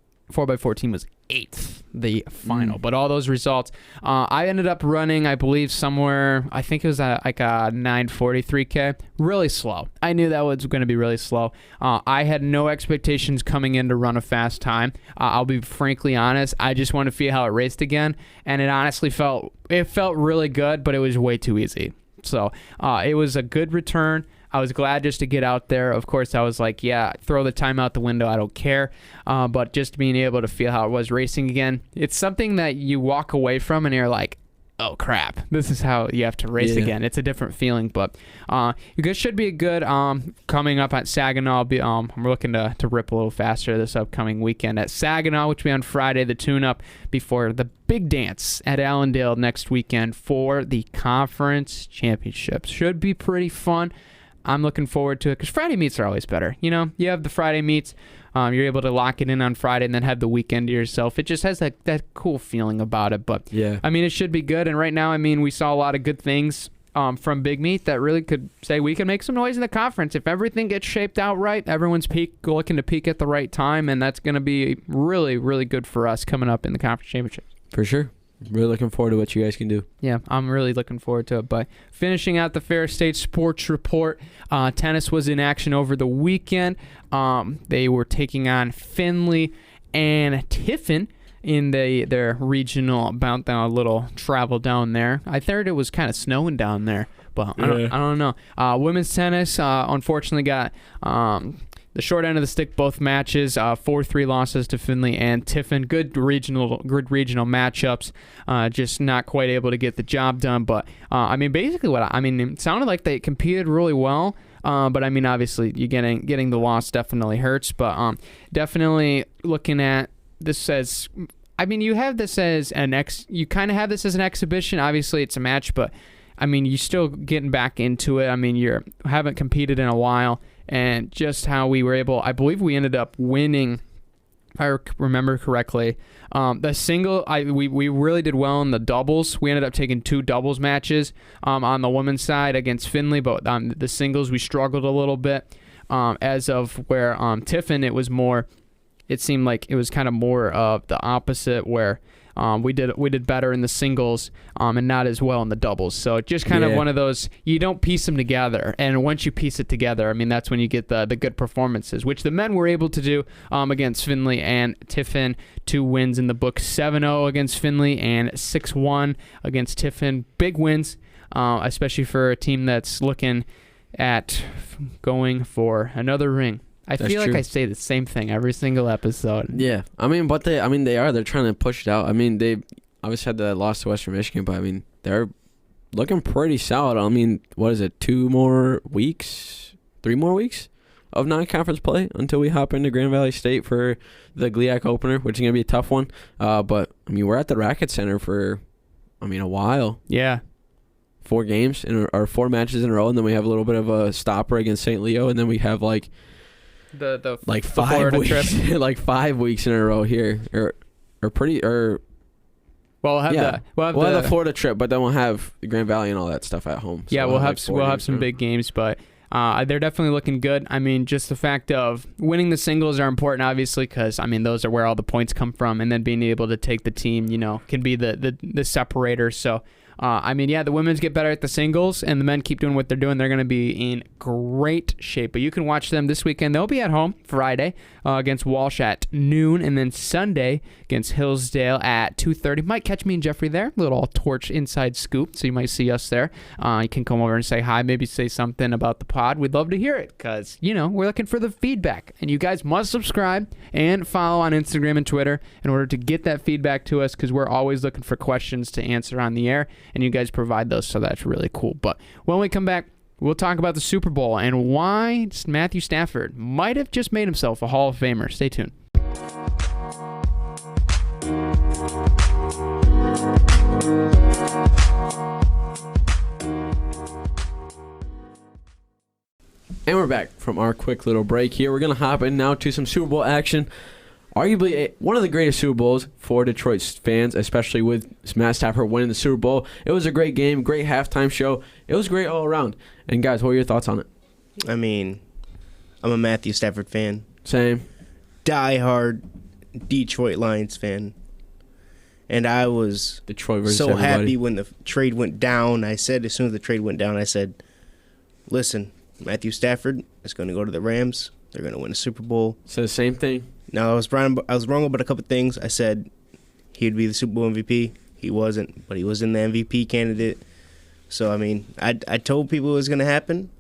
8th, the final. But all those results, I ended up running, I believe, somewhere, I think it was like a 9:43K. Really slow. I knew that was going to be really slow. I had no expectations coming in to run a fast time. I'll be frankly honest. I just wanted to feel how it raced again, and it honestly felt really good, but it was way too easy. So it was a good return. I was glad just to get out there. Of course, I was like, yeah, throw the time out the window. I don't care. But just being able to feel how it was racing again, it's something that you walk away from and you're like, oh, crap. This is how you have to race again. It's a different feeling. But it should be good. Coming up at Saginaw, I'm looking to rip a little faster this upcoming weekend at Saginaw, which will be on Friday, the tune-up before the big dance at Allendale next weekend for the conference championships. Should be pretty fun. I'm looking forward to it because Friday meets are always better. You know, you have the Friday meets, you're able to lock it in on Friday and then have the weekend to yourself. It just has that cool feeling about it. But, yeah, I mean, it should be good. And right now, I mean, we saw a lot of good things from Big Meet that really could say we can make some noise in the conference. If everything gets shaped out right, everyone's looking to peak at the right time, and that's going to be really, really good for us coming up in the conference championship. For sure. Really looking forward to what you guys can do. Yeah, I'm really looking forward to it. But finishing out the Ferris State Sports Report, tennis was in action over the weekend. They were taking on Findlay and Tiffin in their regional, about a little travel down there. I heard it was kind of snowing down there, but I don't know. Women's tennis, unfortunately, got the short end of the stick both matches, 4-3 losses to Findlay and Tiffin. Good regional matchups, just not quite able to get the job done. But, I mean, basically it sounded like they competed really well. But, I mean, obviously, you getting the loss definitely hurts. But definitely looking at this as, I mean, you have this as you kind of have this as an exhibition. Obviously, it's a match, but, I mean, you're still getting back into it. I mean, haven't competed in a while. And just how we were able, I believe we ended up winning, if I remember correctly. The single, we really did well in the doubles. We ended up taking 2 doubles matches on the women's side against Findlay, but the singles we struggled a little bit. As of where Tiffin, it seemed like it was kind of more of the opposite, where we did better in the singles and not as well in the doubles. So just kind of one of those, you don't piece them together. And once you piece it together, I mean, that's when you get the good performances, which the men were able to do against Findlay and Tiffin. 2 wins in the book, 7-0 against Findlay and 6-1 against Tiffin. Big wins, especially for a team that's looking at going for another ring. I feel like I say the same thing every single episode. Yeah. I mean, they're trying to push it out. I mean, they obviously had the loss to Western Michigan, but I mean, they're looking pretty solid. I mean, what is it, 3 more weeks of non-conference play until we hop into Grand Valley State for the GLIAC opener, which is going to be a tough one. But, I mean, we're at the Racket Center for, a while. Yeah. 4 games, or 4 matches in a row, and then we have a little bit of a stopper against St. Leo, and then we have, the 5 weeks, trip. 5 weeks in a row here, well, we'll have the Florida trip, but then we'll have the Grand Valley and all that stuff at home. So yeah, we'll have some big games, but they're definitely looking good. I mean, just the fact of winning the singles are important, obviously, because I mean those are where all the points come from, and then being able to take the team, can be the separator. So. The women's get better at the singles, and the men keep doing what they're doing. They're going to be in great shape. But you can watch them this weekend. They'll be at home Friday against Walsh at noon, and then Sunday against Hillsdale at 2:30. Might catch me and Jeffrey there. Little Torch inside scoop, so you might see us there. You can come over and say hi, maybe say something about the pod. We'd love to hear it because, we're looking for the feedback. And you guys must subscribe and follow on Instagram and Twitter in order to get that feedback to us, because we're always looking for questions to answer on the air. And you guys provide those, so that's really cool. But when we come back, we'll talk about the Super Bowl and why Matthew Stafford might have just made himself a Hall of Famer. Stay tuned. And we're back from our quick little break here. We're going to hop in now to some Super Bowl action. Arguably one of the greatest Super Bowls for Detroit fans, especially with Matt Stafford winning the Super Bowl. It was a great game, great halftime show. It was great all around. And guys, what are your thoughts on it? I mean, I'm a Matthew Stafford fan. Same. Die-hard Detroit Lions fan. And I was Detroit versus so everybody. happy when the trade went down. I said, as soon as the trade went down, I said, listen, Matthew Stafford is going to go to the Rams. They're going to win a Super Bowl. So the same thing. Now, I was wrong about a couple things. I said he'd be the Super Bowl MVP. He wasn't, but he was in the MVP candidate. So, I mean, I told people it was going to happen.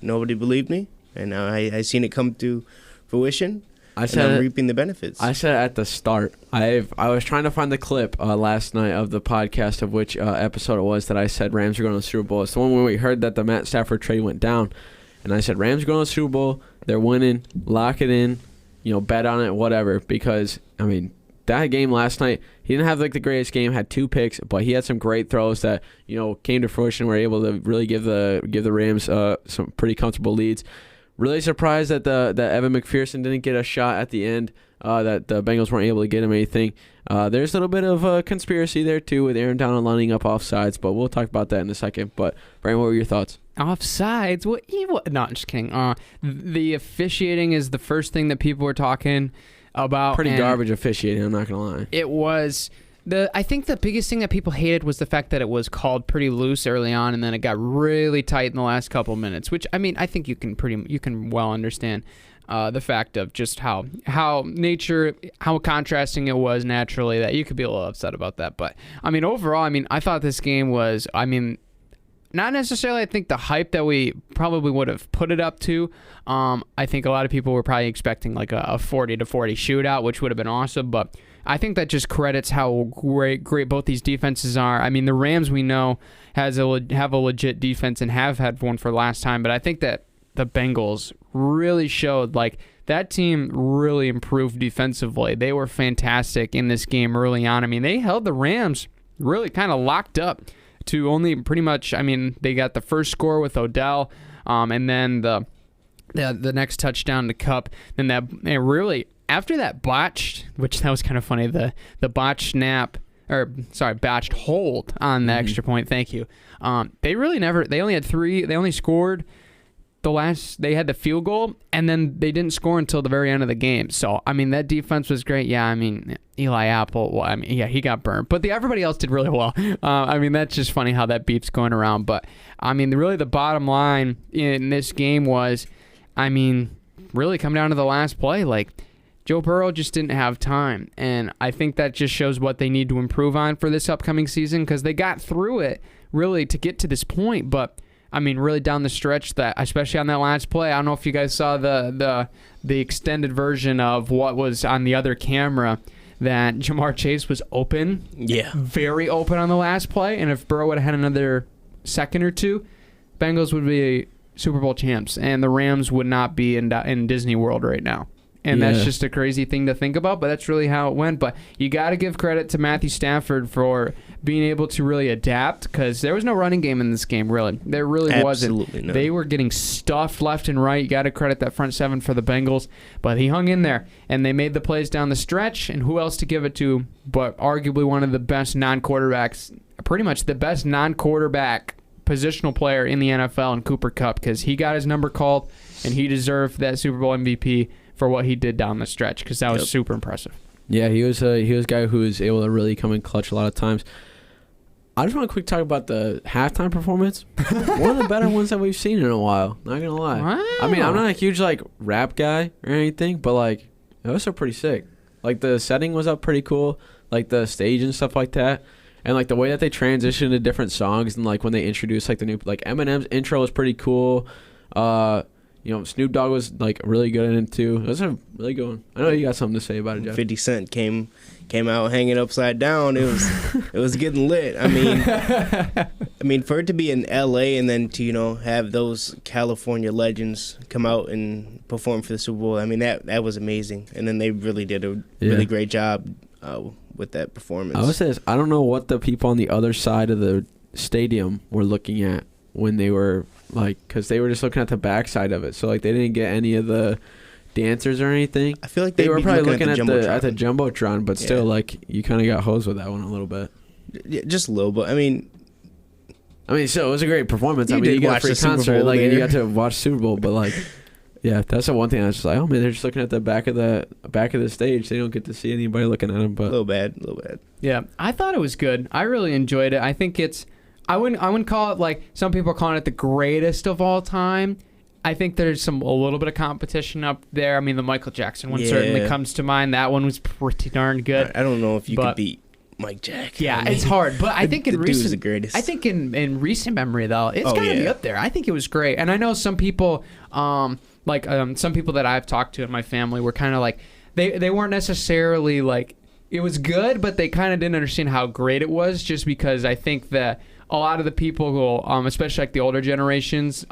Nobody believed me. And now I seen it come to fruition. And I'm reaping the benefits. I said at the start. I was trying to find the clip last night of the podcast of which episode it was that I said Rams are going to the Super Bowl. It's the one when we heard that the Matt Stafford trade went down. And I said Rams are going to the Super Bowl. They're winning. Lock it in. Bet on it, whatever. Because, I mean, that game last night, he didn't have like the greatest game, had 2 picks, but he had some great throws that, came to fruition, were able to really give the Rams some pretty comfortable leads. Really surprised that Evan McPherson didn't get a shot at the end, that the Bengals weren't able to get him anything. There's a little bit of a conspiracy there, too, with Aaron Donald lining up offsides, but we'll talk about that in a second. But, Brian, what were your thoughts? Offsides? No, I'm just kidding. The officiating is the first thing that people were talking about. Pretty garbage officiating, I'm not going to lie. It was... I think the biggest thing that people hated was the fact that it was called pretty loose early on, and then it got really tight in the last couple minutes. Which, I mean, I think you can well understand the fact of just how contrasting it was naturally, that you could be a little upset about that. But I mean, overall, I thought this game was, not necessarily, I think, the hype that we probably would have put it up to. I think a lot of people were probably expecting like a 40-40 shootout, which would have been awesome, but I think that just credits how great both these defenses are. I mean, the Rams, we know, have a legit defense and have had one for last time, but I think that the Bengals really showed, like, that team really improved defensively. They were fantastic in this game early on. I mean, they held the Rams really kind of locked up to only pretty much, they got the first score with Odell, and then the next touchdown to Kupp. Then really, after that botched, which that was kind of funny, the botched botched hold on the extra point. Thank you. They only scored they had the field goal, and then they didn't score until the very end of the game. So, that defense was great. Yeah, Eli Apple, he got burned. But everybody else did really well. That's just funny how that beef's going around. But, really the bottom line in this game was, really come down to the last play. Like, Joe Burrow just didn't have time. And I think that just shows what they need to improve on for this upcoming season, because they got through it, really, to get to this point. But really down the stretch, that especially on that last play, I don't know if you guys saw the extended version of what was on the other camera, that Jamar Chase was open, very open on the last play, and if Burrow would have had another second or two, Bengals would be Super Bowl champs, and the Rams would not be in Disney World right now. And that's just a crazy thing to think about, but that's really how it went. But you got to give credit to Matthew Stafford for being able to really adapt, because there was no running game in this game, really. There really Absolutely wasn't. Not. They were getting stuffed left and right. You got to credit that front seven for the Bengals. But he hung in there, and they made the plays down the stretch. And who else to give it to but arguably one of the best non-quarterbacks, pretty much the best non-quarterback positional player in the NFL, in Cooper Kupp, because he got his number called, and he deserved that Super Bowl MVP for what he did down the stretch, because that was super impressive. Yeah, he was a guy who was able to really come in clutch a lot of times. I just want to quick talk about the halftime performance. One of the better ones that we've seen in a while. Not gonna lie. Wow. I'm not a huge rap guy or anything, but it was still pretty sick. The setting was up pretty cool, the stage and stuff like that, and the way that they transitioned to different songs, and when they introduced the new Eminem's intro was pretty cool. Snoop Dogg was really good in it too. It was a really good one. I know you got something to say about it, Jeff. 50 Cent came out hanging upside down. It was getting lit. For it to be in LA and then to have those California legends come out and perform for the Super Bowl, that was amazing. And then they really did a really great job with that performance. I would say this, I don't know what the people on the other side of the stadium were looking at when they were because they were just looking at the backside of it, so they didn't get any of the dancers or anything. I feel like they were probably looking at the jumbotron, but still you kind of got hosed with that one a little bit. Yeah, just a little bit. I mean, so it was a great performance. You I mean, you did got a watch free the Super concert, Bowl like, and you there. got to watch Super Bowl, but like, yeah, that's the one thing I was just like, oh man, they're just looking at the back of the stage. They don't get to see anybody looking at them. A But little bad. Yeah, I thought it was good. I really enjoyed it. I think I wouldn't call it like some people are calling it the greatest of all time. I think there's a little bit of competition up there. I mean, the Michael Jackson one certainly comes to mind. That one was pretty darn good. I don't know if you could beat Mike Jack. Yeah, I mean, it's hard, but I think in the dude's recent, the greatest. I think in recent memory though, it's gotta be up there. I think it was great, and I know some people, some people that I've talked to in my family were kind of like, they weren't necessarily like it was good, but they kind of didn't understand how great it was, just because I think that a lot of the people who, especially like the older generations,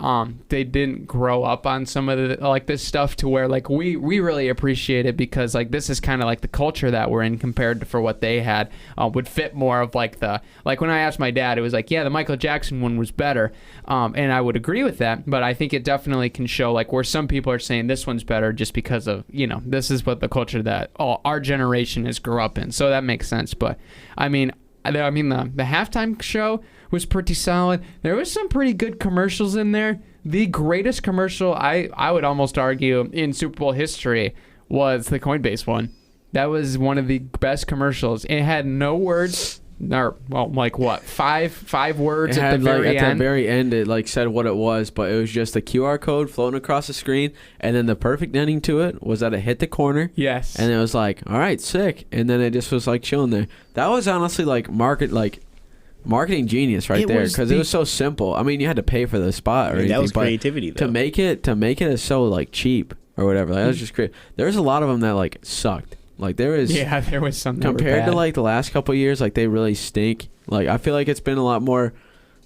they didn't grow up on some of the like this stuff to where like we really appreciate it, because like this is kind of like the culture that we're in compared to for what they had would fit more of like when I asked my dad, it was like, yeah, the Michael Jackson one was better, and I would agree with that, but I think it definitely can show like where some people are saying this one's better just because of, this is what the culture that our generation has grew up in, so that makes sense. But I mean the halftime show was pretty solid. There was some pretty good commercials in there. The greatest commercial, I would almost argue, in Super Bowl history was the Coinbase one. That was one of the best commercials. It had no words, or well, like what, five words at the very end. At the very end, it like said what it was, but it was just a QR code floating across the screen, and then the perfect ending to it was that it hit the corner. Yes. And it was like, all right, sick. And then it just was like chilling there. That was honestly like marketing genius right there, because it was so simple. I mean, you had to pay for the spot or anything. That was creativity, though. To make it as so like cheap or whatever. Like, that was just great. There's a lot of them that like sucked. Like there was some compared to like the last couple of years. Like they really stink. Like I feel like it's been a lot more.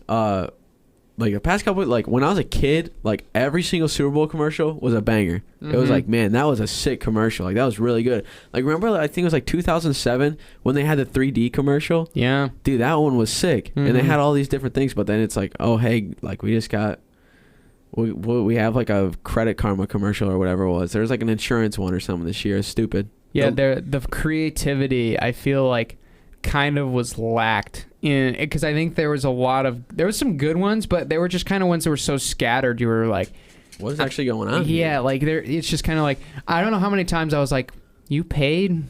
Like the past couple, like when I was a kid, like every single Super Bowl commercial was a banger. It was like, man, that was a sick commercial. Like that was really good. Like remember, I think it was like 2007 when they had the 3D commercial. Yeah, dude, that one was sick, and they had all these different things. But then it's like, oh hey, like we just got, we have like a Credit Karma commercial or whatever it was. There's like an insurance one or something this year. It's stupid. Yeah, the creativity, I feel like, kind of was lacked in, because I think there was some good ones, but they were just kind of ones that were so scattered. You were like, what's actually going on? Yeah, like it's just kind of like, I don't know how many times I was like, you paid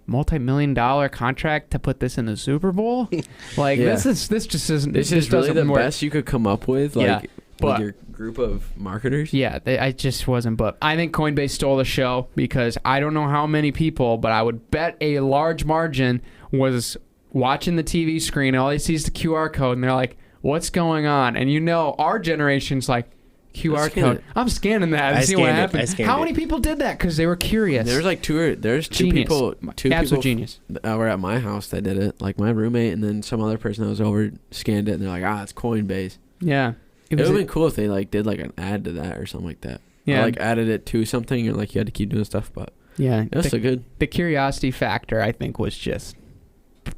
multi-million-dollar contract to put this in the Super Bowl? Like this just isn't. This is really the best you could come up with. Like with your group of marketers. Yeah, I just wasn't. But I think Coinbase stole the show, because I don't know how many people, but I would bet a large margin was watching the TV screen, and all they see is the QR code, and they're like, what's going on? And our generation's like, QR code. I'm scanning that and see what happens. How many people did that because they were curious? There's two people. Absolute genius. That were at my house that did it. Like my roommate and then some other person that was over scanned it, and they're like, it's Coinbase. Yeah. It would have been cool if they like did like an ad to that or something like that. Yeah. Or, like added it to something, and like you had to keep doing stuff, but yeah, it was so good. The curiosity factor, I think, was just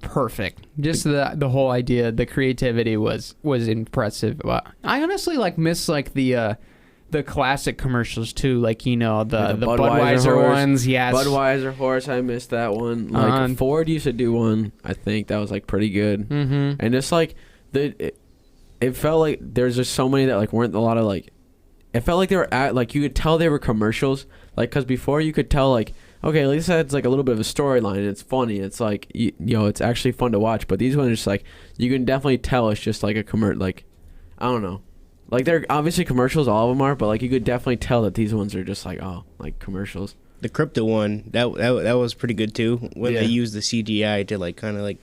perfect. Just the whole idea, the creativity was impressive. I honestly miss the classic commercials too, like the Budweiser ones. Yes, Budweiser horse. I missed that one. Like Ford used to do one. I think that was like pretty good. Mm-hmm. And just like it felt like there's just so many that like weren't a lot of like. It felt like they were you could tell they were commercials, like, because before you could tell like, okay, like this ad's like a little bit of a storyline and it's funny. It's like it's actually fun to watch. But these ones are just like, you can definitely tell it's just like a like, I don't know, like they're obviously commercials, all of them are, but like you could definitely tell that these ones are just like like commercials. The crypto one that was pretty good too, when they used the CGI to like kind of like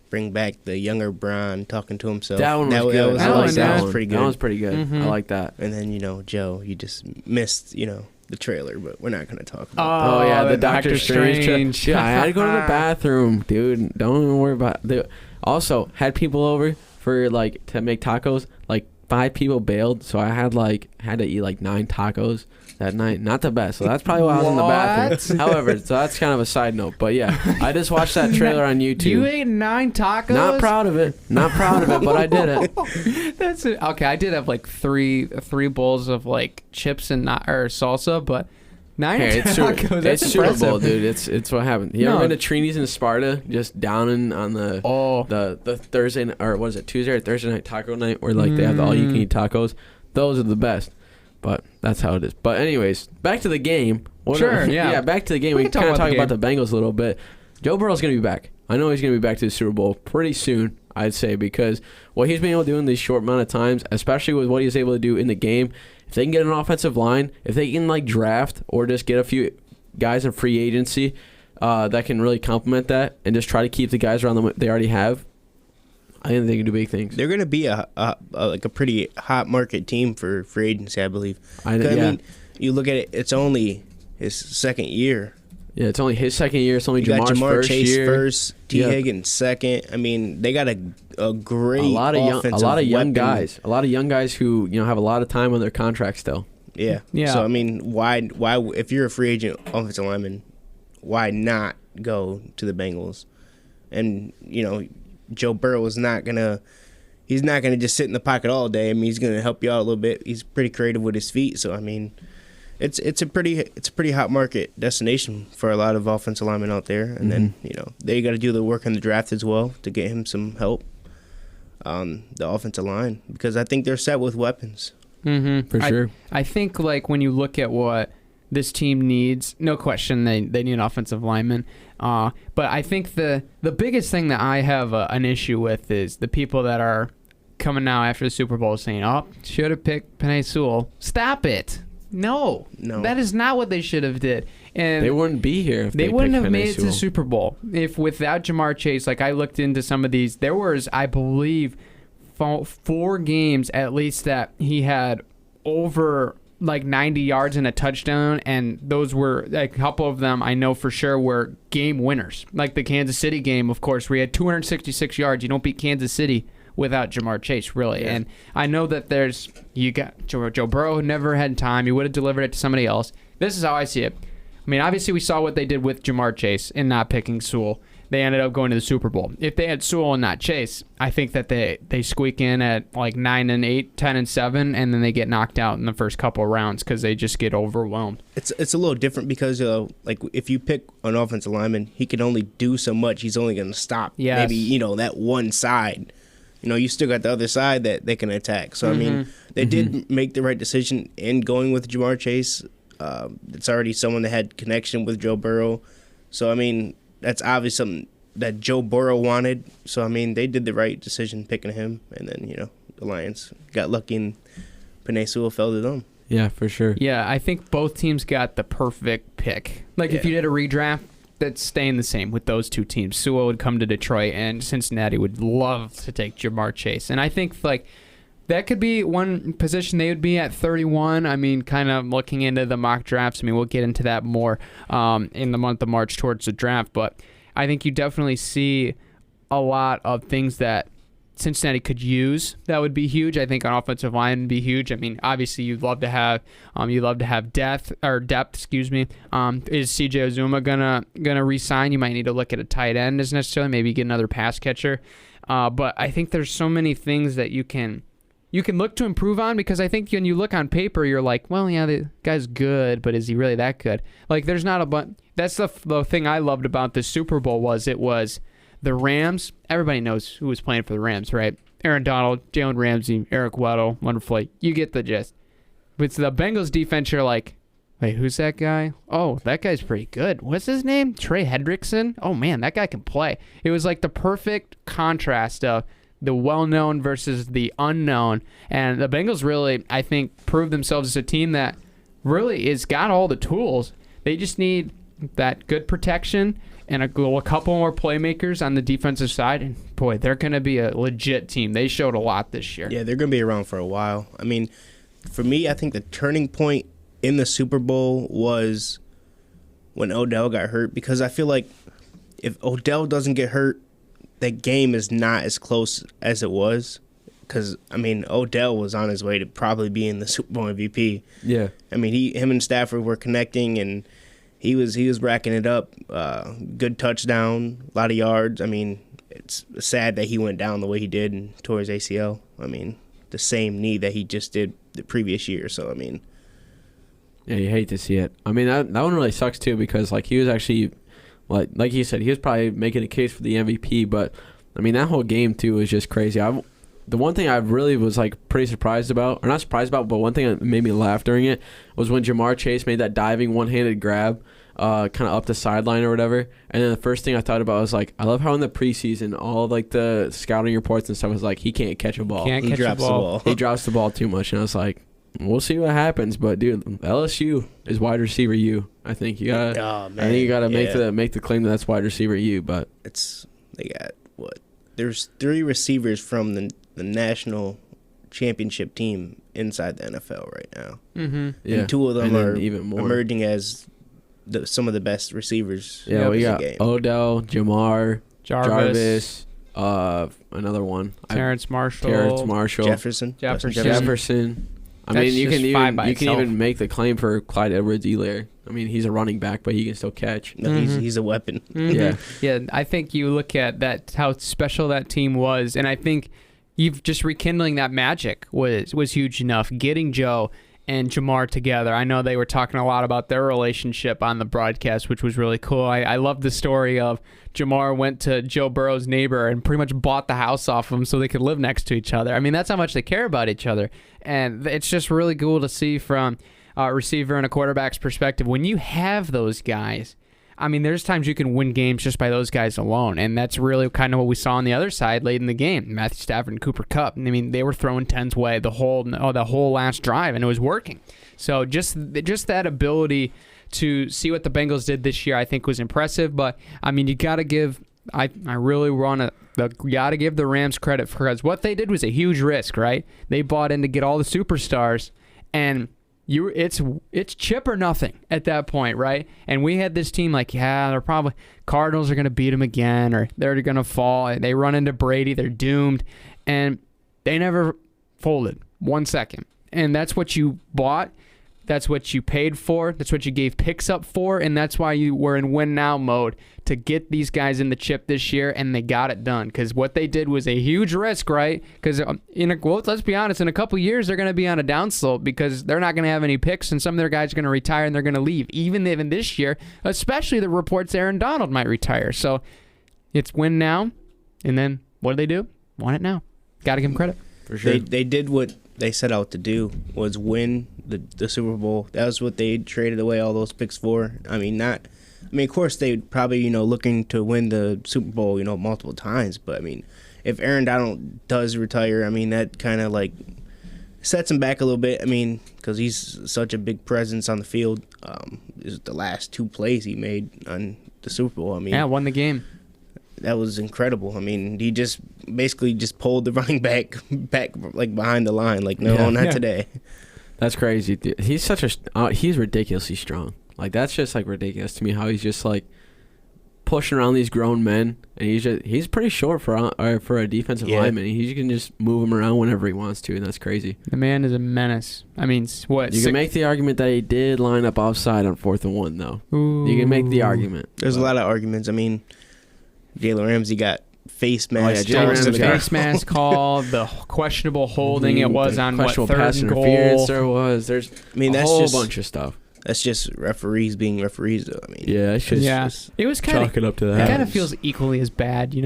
bring back the younger Bron talking to himself. That one was good. That was pretty good. That was pretty good. Mm-hmm. I like that. And then Joe, you just missed the trailer, but we're not going to talk about it. Oh, yeah, the Doctor Strange. Yeah, I had to go to the bathroom, dude. Don't even worry about it. Also, had people over for, to make tacos. 5 people bailed, so I had to eat 9 tacos that night. Not the best, so that's probably why I was in the bathroom. However, so that's kind of a side note. But yeah, I just watched that trailer on YouTube. You ate 9 tacos? Not proud of it, but I did it. That's it. Okay, I did have 3 bowls of chips and or salsa, but 9 Hey, it's tacos. That's it's Super Bowl, impressive. dude. It's what happened. You ever been to Trini's in Sparta, just downing on the Thursday or what is it, Tuesday or Thursday night taco night, where like they have the all you can eat tacos? Those are the best. But that's how it is. But anyways, back to the game. Yeah, back to the game. We can kind of talk about the Bengals a little bit. Joe Burrow's going to be back. I know he's going to be back to the Super Bowl pretty soon, I'd say, because what he's been able to do in these short amount of times, especially with what he's able to do in the game, if they can get an offensive line, if they can like draft or just get a few guys in free agency that can really complement that and just try to keep the guys around them they already have, I think they can do big things. They're going to be a pretty hot market team for free agency, I believe. I mean, you look at it; it's only his second year. Yeah, it's only his second year. It's only Jamar's Jamar Chase year. First, T. Higgins second. I mean, they got a great a lot of young weapon. guys. A lot of young guys who have a lot of time on their contract still. Yeah. So I mean, why if you're a free agent offensive lineman, why not go to the Bengals? And Joe Burrow is not gonna just sit in the pocket all day. I mean, he's gonna help you out a little bit. He's pretty creative with his feet. So I mean, it's a pretty hot market destination for a lot of offensive linemen out there. And then they got to do the work in the draft as well to get him some help on the offensive line, because I think they're set with weapons. For sure. I think like when you look at what this team needs, no question they need an offensive lineman. But I think the biggest thing that I have an issue with is the people that are coming now after the Super Bowl saying, "Oh, should have picked Penei Sewell." Stop it. No, that is not what they should have did. And they wouldn't be here if they wouldn't have made it to the Super Bowl if without Jamar Chase. Like I looked into some of these, there was, I believe, 4 games at least that he had over like 90 yards and a touchdown, and those were like, a couple of them I know for sure were game winners. Like the Kansas City game, of course, where he had 266 yards. You don't beat Kansas City without Jamar Chase, really. Yeah. And I know that you got Joe Burrow never had time. He would have delivered it to somebody else. This is how I see it. I mean, obviously we saw what they did with Jamar Chase in not picking Sewell. They ended up going to the Super Bowl. If they had Sewell and not Chase, I think that they squeak in at like 9-8, 10-7, and then they get knocked out in the first couple of rounds because they just get overwhelmed. It's a little different because like if you pick an offensive lineman, he can only do so much. He's only going to stop maybe that one side. You still got the other side that they can attack. So, I mean, they did make the right decision in going with Jamar Chase. It's already someone that had connection with Joe Burrow. So, I mean, that's obviously something that Joe Burrow wanted. So, I mean, they did the right decision picking him. And then, the Lions got lucky and Penei Sewell fell to them. Yeah, for sure. Yeah, I think both teams got the perfect pick. Like, if you did a redraft, that's staying the same with those two teams. Sewell would come to Detroit, and Cincinnati would love to take Jamar Chase. And I think, like, that could be one position they would be at 31. I mean, kind of looking into the mock drafts. I mean, we'll get into that more in the month of March towards the draft. But I think you definitely see a lot of things that Cincinnati could use that would be huge. I think an offensive line would be huge. I mean, obviously you'd love to have depth. Excuse me. Is CJ Uzuma gonna re-sign? You might need to look at a tight end as necessarily. Maybe get another pass catcher. But I think there's so many things that you can look to improve on, because I think when you look on paper, you're like, well, yeah, the guy's good, but is he really that good? Like, there's not a bunch. That's the thing I loved about the Super Bowl was the Rams. Everybody knows who was playing for the Rams, right? Aaron Donald, Jalen Ramsey, Eric Weddle, wonderfully. You get the gist. But the Bengals defense, you're like, wait, who's that guy? Oh, that guy's pretty good. What's his name? Trey Hendrickson? Oh, man, that guy can play. It was like the perfect contrast of the well-known versus the unknown. And the Bengals really, I think, proved themselves as a team that really has got all the tools. They just need that good protection and a couple more playmakers on the defensive side. And, boy, they're going to be a legit team. They showed a lot this year. Yeah, they're going to be around for a while. I mean, for me, I think the turning point in the Super Bowl was when Odell got hurt, because I feel like if Odell doesn't get hurt, that game is not as close as it was. Because, I mean, Odell was on his way to probably being the Super Bowl MVP. Yeah. I mean, him and Stafford were connecting, and he was racking it up. Good touchdown, a lot of yards. I mean, it's sad that he went down the way he did and tore his ACL. I mean, the same knee that he just did the previous year. So, I mean, Yeah, you hate to see it. I mean, that one really sucks too because like he was actually, like you said, he was probably making a case for the MVP. But I mean, that whole game too was just crazy. The one thing I really was like pretty surprised about, or not surprised about, but one thing that made me laugh during it was when Jamar Chase made that diving one-handed grab, kind of up the sideline or whatever. And then the first thing I thought about was like, I love how in the preseason, all like the scouting reports and stuff was like, he can't catch a ball. He drops the ball. He drops the ball too much, and I was like, we'll see what happens. But dude, LSU is wide receiver U. I think you gotta. Oh, man. I think you gotta make the claim that that's wide receiver U. But They got what? There's 3 receivers from the national championship team inside the NFL right now. Mm-hmm. yeah, And 2 of them are even more emerging as some of the best receivers. Yeah, we in the got game. Odell, Jamar, Jarvis, another one, Terrence Marshall, Jefferson. Jefferson. I That's mean, you just can five by even itself. make the claim for Clyde Edwards-Helaire. I mean, he's a running back, but he can still catch. No, he's a weapon. Mhm. Yeah. Yeah, I think you look at that, how special that team was, and I think you've just rekindling that magic was huge enough. Getting Joe and Jamar together. I know they were talking a lot about their relationship on the broadcast, which was really cool. I love the story of Jamar went to Joe Burrow's neighbor and pretty much bought the house off him so they could live next to each other. I mean, that's how much they care about each other. And it's just really cool to see from a receiver and a quarterback's perspective. When you have those guys, I mean, there's times you can win games just by those guys alone, and that's really kind of what we saw on the other side late in the game. Matthew Stafford and Cooper Kupp. I mean, they were throwing 10s away the whole last drive, and it was working. So just that ability to see what the Bengals did this year, I think, was impressive. But I mean, you got to give. I really want to. You got to give the Rams credit because what they did was a huge risk, right? They bought in to get all the superstars, and it's chip or nothing at that point, right? And we had this team like, yeah, they're probably Cardinals are going to beat them again, or they're going to fall. They run into Brady, they're doomed, and they never folded 1 second. And that's what you bought. That's what you paid for. That's what you gave picks up for, and that's why you were in win now mode to get these guys in the chip this year, and they got it done. Because what they did was a huge risk, right? Because let's be honest, in a couple years they're going to be on a downslope because they're not going to have any picks, and some of their guys are going to retire and they're going to leave. Even this year, especially the reports Aaron Donald might retire. So it's win now, and then what do they do? Want it now. Got to give them credit. For sure. They did what they set out to do, was win the Super Bowl. That was what they traded away all those picks for. I mean, of course they probably, looking to win the Super Bowl, multiple times. But I mean, if Aaron Donald does retire, I mean, that kind of like sets him back a little bit. I mean, because he's such a big presence on the field. Is the last 2 plays he made on the Super Bowl. I mean, Yeah, won the game. that was incredible. I mean, he just basically just pulled the running back like behind the line. Like, no, not today. That's crazy, dude. He's he's ridiculously strong. Like, that's just like ridiculous to me how he's just like pushing around these grown men, and he's pretty short for a defensive lineman. He can just move him around whenever he wants to, and that's crazy. The man is a menace. I mean, what? You can make the argument that he did line up offside on 4th and 1, though. Ooh. You can make the argument. There's a lot of arguments. I mean, Jalen Ramsey got face mask. Jalen Ramsey the got face mask call, the questionable holding it was on questionable 3rd pass and interference goal. there was. There's a whole bunch of stuff. That's just referees being referees, though. I mean, Yeah, it's just It was kind chalk it up to It that. kind of feels equally as bad,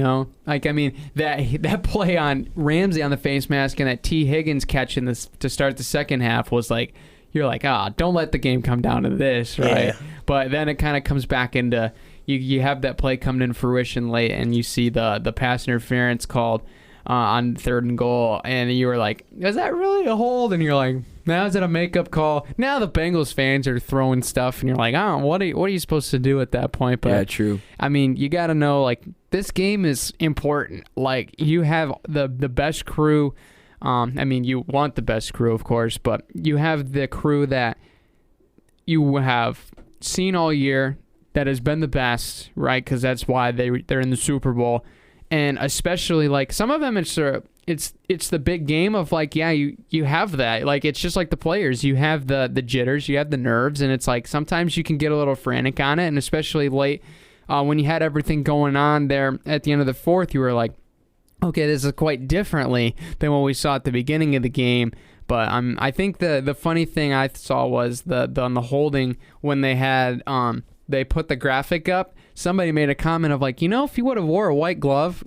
Like, I mean, that play on Ramsey on the face mask and that T. Higgins catch to start the second half was like, you're like, don't let the game come down to this, right? Yeah. But then it kind of comes back into you have that play coming in fruition late, and you see the pass interference called on 3rd and goal, and you were like, is that really a hold? And you're like, now is it a makeup call? Now the Bengals fans are throwing stuff, and you're like, what are you supposed to do at that point? But yeah, true. I mean, you got to know, like, this game is important. Like, you have the best crew. I mean, you want the best crew, of course, but you have the crew that you have seen all year that has been the best, right? Because that's why they're in the Super Bowl. And especially, like, some of them, it's the big game of, like, yeah, you have that. Like, it's just like the players. You have the jitters, you have the nerves, and it's like sometimes you can get a little frantic on it, and especially late when you had everything going on there at the end of the 4th, you were like, okay, this is quite differently than what we saw at the beginning of the game. But I think the funny thing I saw was on the holding when they had they put the graphic up. Somebody made a comment of like, if you would have wore a white glove,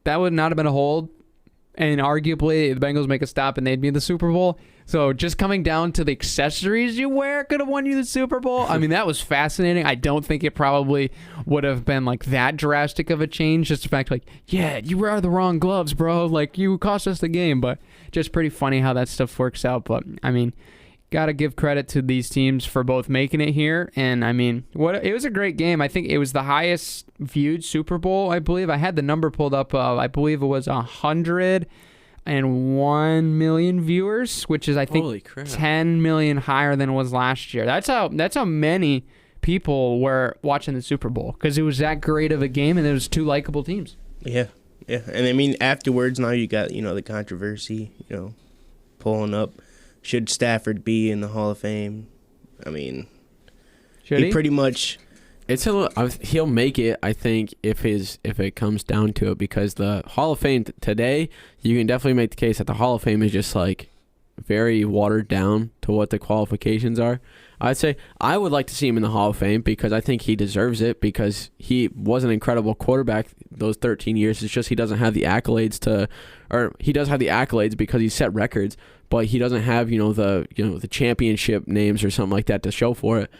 that would not have been a hold, and arguably the Bengals make a stop and they'd be in the Super Bowl. So just coming down to the accessories you wear could have won you the Super Bowl. I mean, that was fascinating. I don't think it probably would have been like that drastic of a change. Just the fact like, yeah, you wear the wrong gloves, bro. Like, you cost us the game. But just pretty funny how that stuff works out. But, I mean, got to give credit to these teams for both making it here. And, I mean, it was a great game. I think it was the highest viewed Super Bowl, I believe. I had the number pulled up. I believe it was 101 million viewers, which is I think 10 million higher than it was last year. That's how many people were watching the Super Bowl, because it was that great of a game and there was two likable teams. Yeah. And I mean, afterwards, now you got the controversy, pulling up. Should Stafford be in the Hall of Fame? I mean, should he? Pretty much. It's a little, he'll make it, I think, if it comes down to it, because the Hall of Fame today, you can definitely make the case that the Hall of Fame is just like very watered down to what the qualifications are. I'd say I would like to see him in the Hall of Fame because I think he deserves it, because he was an incredible quarterback those 13 years. It's just he doesn't have the accolades he does have the accolades because he set records, but he doesn't have the championship names or something like that to show for it.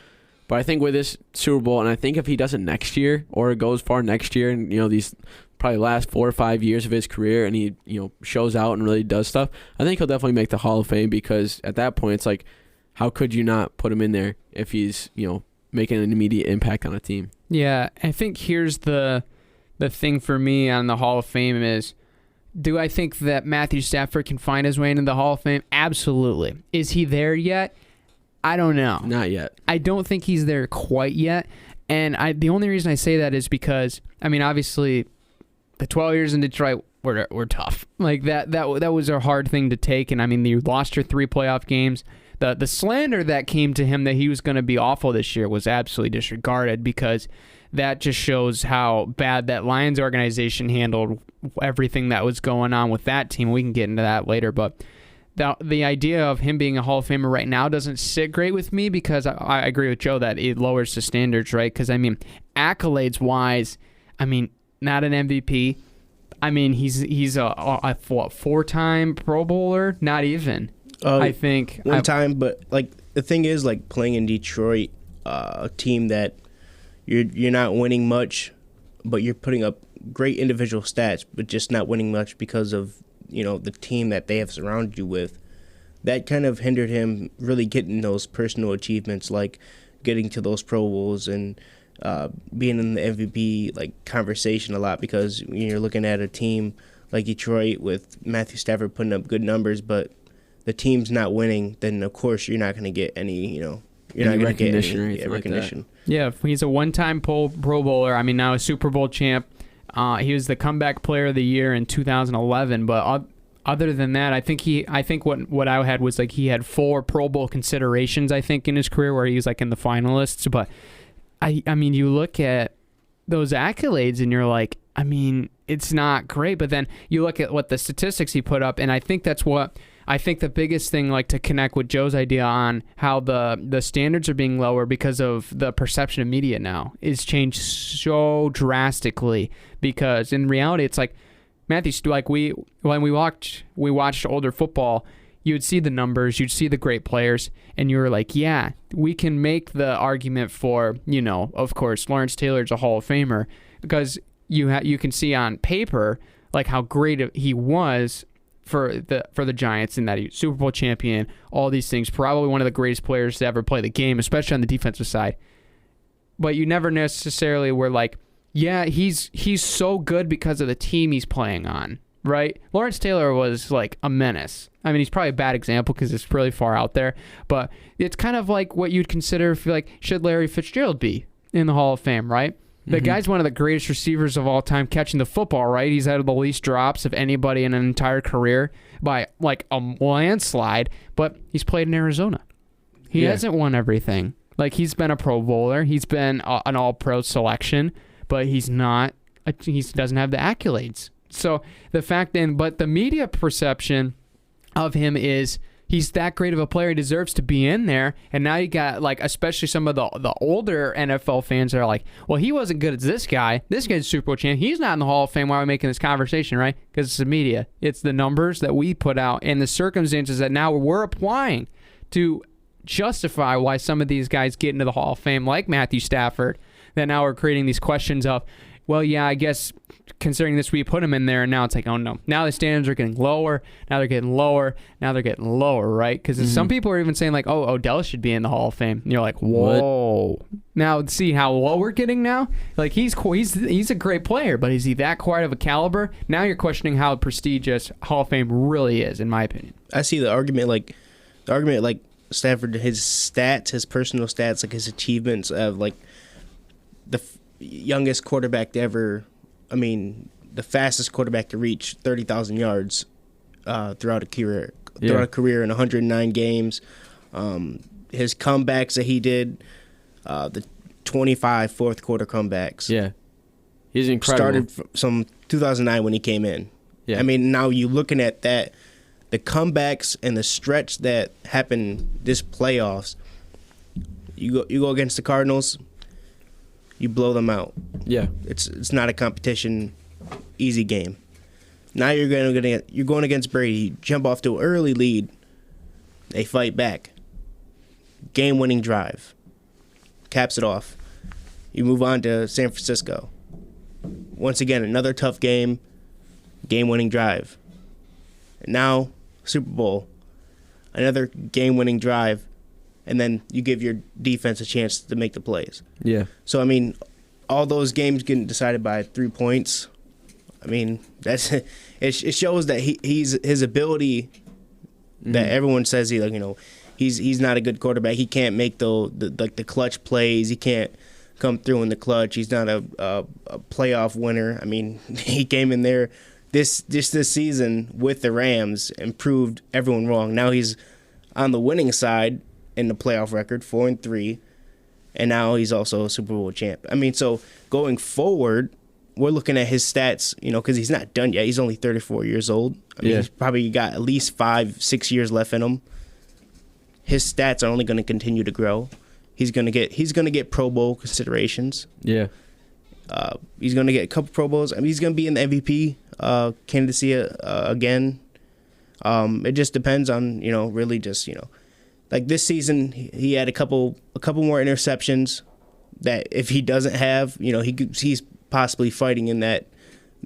But I think with this Super Bowl, and I think if he does it next year or goes far next year, and these probably last 4 or 5 years of his career, and he shows out and really does stuff, I think he'll definitely make the Hall of Fame, because at that point it's like, how could you not put him in there if he's making an immediate impact on a team? Yeah, I think here's the thing for me on the Hall of Fame is, do I think that Matthew Stafford can find his way into the Hall of Fame? Absolutely. Is he there yet? I don't know. Not yet. I don't think he's there quite yet. And the only reason I say that is because, I mean, obviously, the 12 years in Detroit were tough. Like, that was a hard thing to take. And, I mean, you lost your 3 playoff games. The slander that came to him that he was going to be awful this year was absolutely disregarded, because that just shows how bad that Lions organization handled everything that was going on with that team. We can get into that later, but the idea of him being a Hall of Famer right now doesn't sit great with me, because I agree with Joe that it lowers the standards, right? Because, I mean, accolades-wise, I mean, not an MVP. I mean, he's a 4-time Pro Bowler? Not even. I think. One time, but, like, the thing is, like, playing in Detroit, a team that you're not winning much, but you're putting up great individual stats, but just not winning much because of the team that they have surrounded you with. That kind of hindered him really getting those personal achievements, like getting to those Pro Bowls and being in the MVP conversation a lot, because you're looking at a team like Detroit with Matthew Stafford putting up good numbers, but the team's not winning, then of course you're not going to get any, you're not going to get any recognition. Yeah, he's a one-time Pro Bowler. I mean, now a Super Bowl champ. He was the comeback player of the year in 2011, but other than that, I think what I had was he had 4 Pro Bowl considerations, I think, in his career, where he was in the finalists. But I mean, you look at those accolades and you're like, I mean, it's not great. But then you look at what the statistics he put up, and I think that's what I think the biggest thing, to connect with Joe's idea on how the standards are being lower because of the perception of media now is changed so drastically. Because in reality, it's Matthew, when we watched older football, you would see the numbers, you'd see the great players, and you were like, yeah, we can make the argument for, of course, Lawrence Taylor's a Hall of Famer, because you can see on paper how great he was for the Giants, in that he was Super Bowl champion, all these things, probably one of the greatest players to ever play the game, especially on the defensive side. But you never necessarily were like, yeah, he's so good because of the team he's playing on, right? Lawrence Taylor was a menace. I mean, he's probably a bad example because it's really far out there, but it's kind of like what you'd consider if should Larry Fitzgerald be in the Hall of Fame, right? The guy's one of the greatest receivers of all time catching the football, right? He's had the least drops of anybody in an entire career by a landslide, but he's played in Arizona. He hasn't won everything. He's been a Pro Bowler. He's been an All-Pro selection, but he doesn't have the accolades. So the fact but the media perception of him is he's that great of a player. He deserves to be in there. And now you got, like, especially some of the older NFL fans that are like, well, he wasn't good as this guy. This guy's Super Bowl champ. He's not in the Hall of Fame. Why are we making this conversation, right? Because it's the media. It's the numbers that we put out and the circumstances that now we're applying to justify why some of these guys get into the Hall of Fame, like Matthew Stafford, that now we're creating these questions of, well, yeah, I guess considering this, we put him in there, and now it's like, oh, no. Now the standards are getting lower. Now they're getting lower. Now they're getting lower, right? Because some people are even saying, like, oh, Odell should be in the Hall of Fame. And you're like, whoa. What? Now, see how low we're getting now? Like, he's a great player, but is he that quite of a caliber? Now you're questioning how prestigious Hall of Fame really is, in my opinion. I see the argument, like Stafford, his stats, his personal stats, like his achievements of, like, the youngest quarterback to ever, the fastest quarterback to reach 30,000 yards throughout a career in 109 games. His comebacks that he did, the 25 fourth quarter comebacks. Yeah, he's incredible. Started from 2009 when he came in. Yeah, now you're looking at that, the comebacks and the stretch that happened this playoffs. You go against the Cardinals. You blow them out. Yeah, it's not a competition, easy game. Now you're going against Brady. You jump off to an early lead. They fight back. Game-winning drive. Caps it off. You move on to San Francisco. Once again, another tough game. Game-winning drive. And now Super Bowl. Another game-winning drive. And then you give your defense a chance to make the plays. Yeah. So, all those games getting decided by 3 points, that's it shows that his ability that everyone says he's not a good quarterback. He can't make the clutch plays. He can't come through in the clutch. He's not a playoff winner. He came in there this season with the Rams and proved everyone wrong. Now he's on the winning side in the playoff record, 4-3, and now he's also a Super Bowl champ. So going forward, we're looking at his stats, because he's not done yet. He's only 34 years old. He's probably got at least 5-6 years left in him. His stats are only going to continue to grow. He's going to get Pro Bowl considerations. Yeah. He's going to get a couple Pro Bowls. He's going to be in the MVP candidacy again. It just depends on, really just, like this season, he had a couple more interceptions that if he doesn't have, he's possibly fighting in that,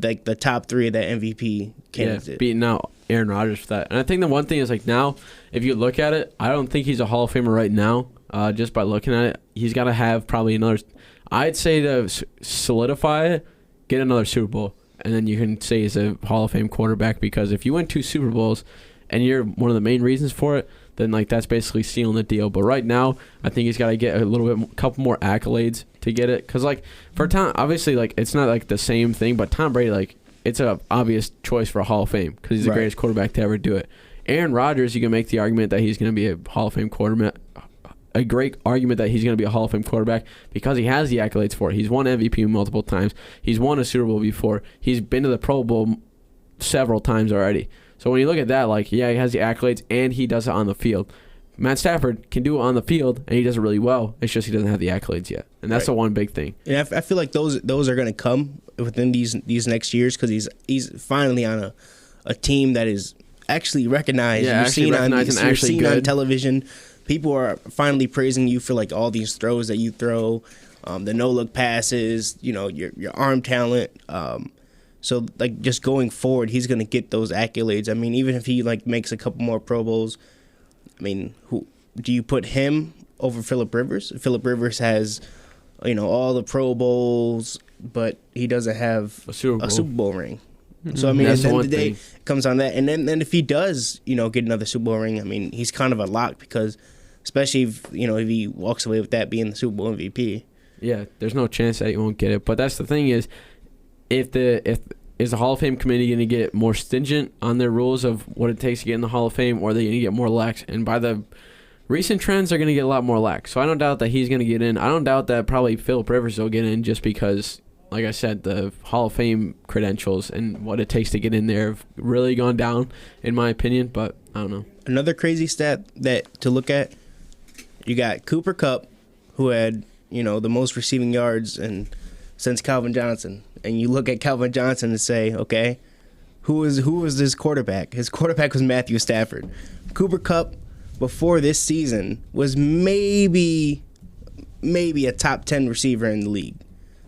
like the top 3 of that MVP candidate. Yeah, beating out Aaron Rodgers for that. And I think the one thing is, like, now, if you look at it, I don't think he's a Hall of Famer right now. Just by looking at it, he's got to have probably another. I'd say to solidify it, get another Super Bowl, and then you can say he's a Hall of Fame quarterback. Because if you win 2 Super Bowls, and you're one of the main reasons for it, then like that's basically sealing the deal. But right now, I think he's got to get a couple more accolades to get it. Because like for Tom, obviously like it's not like the same thing, but Tom Brady, like it's an obvious choice for a Hall of Fame because he's the greatest quarterback to ever do it. Aaron Rodgers, you can make the argument that he's going to be a Hall of Fame quarterback. A great argument that he's going to be a Hall of Fame quarterback because he has the accolades for it. He's won MVP multiple times. He's won a Super Bowl before. He's been to the Pro Bowl several times already. So when you look at that, like, yeah, he has the accolades and he does it on the field. Matt Stafford can do it on the field and he does it really well. It's just he doesn't have the accolades yet, and that's the one big thing. Yeah, I feel like those are going to come within these next years because he's finally on a team that is actually recognized. Yeah, you're seen on television. People are finally praising you for like all these throws that you throw, the no look passes, your arm talent. So, like, just going forward, he's going to get those accolades. I mean, even if he, like, makes a couple more Pro Bowls, I mean, who do you put him over Phillip Rivers? Phillip Rivers has, all the Pro Bowls, but he doesn't have a Super Bowl ring. So, I mean, at the end of the day, it comes on that. And then if he does, get another Super Bowl ring, I mean, he's kind of a lock because especially if he walks away with that being the Super Bowl MVP. Yeah, there's no chance that he won't get it. But that's the thing is, is the Hall of Fame committee going to get more stringent on their rules of what it takes to get in the Hall of Fame, or are they going to get more lax? And by the recent trends, they're going to get a lot more lax. So I don't doubt that he's going to get in. I don't doubt that probably Phillip Rivers will get in just because like I said, the Hall of Fame credentials and what it takes to get in there have really gone down, in my opinion. But I don't know. Another crazy stat that to look at, you got Cooper Kupp, who had, the most receiving yards since Calvin Johnson. And you look at Calvin Johnson and say, okay, who was his quarterback? His quarterback was Matthew Stafford. Cooper Kupp, before this season, was maybe a top 10 receiver in the league.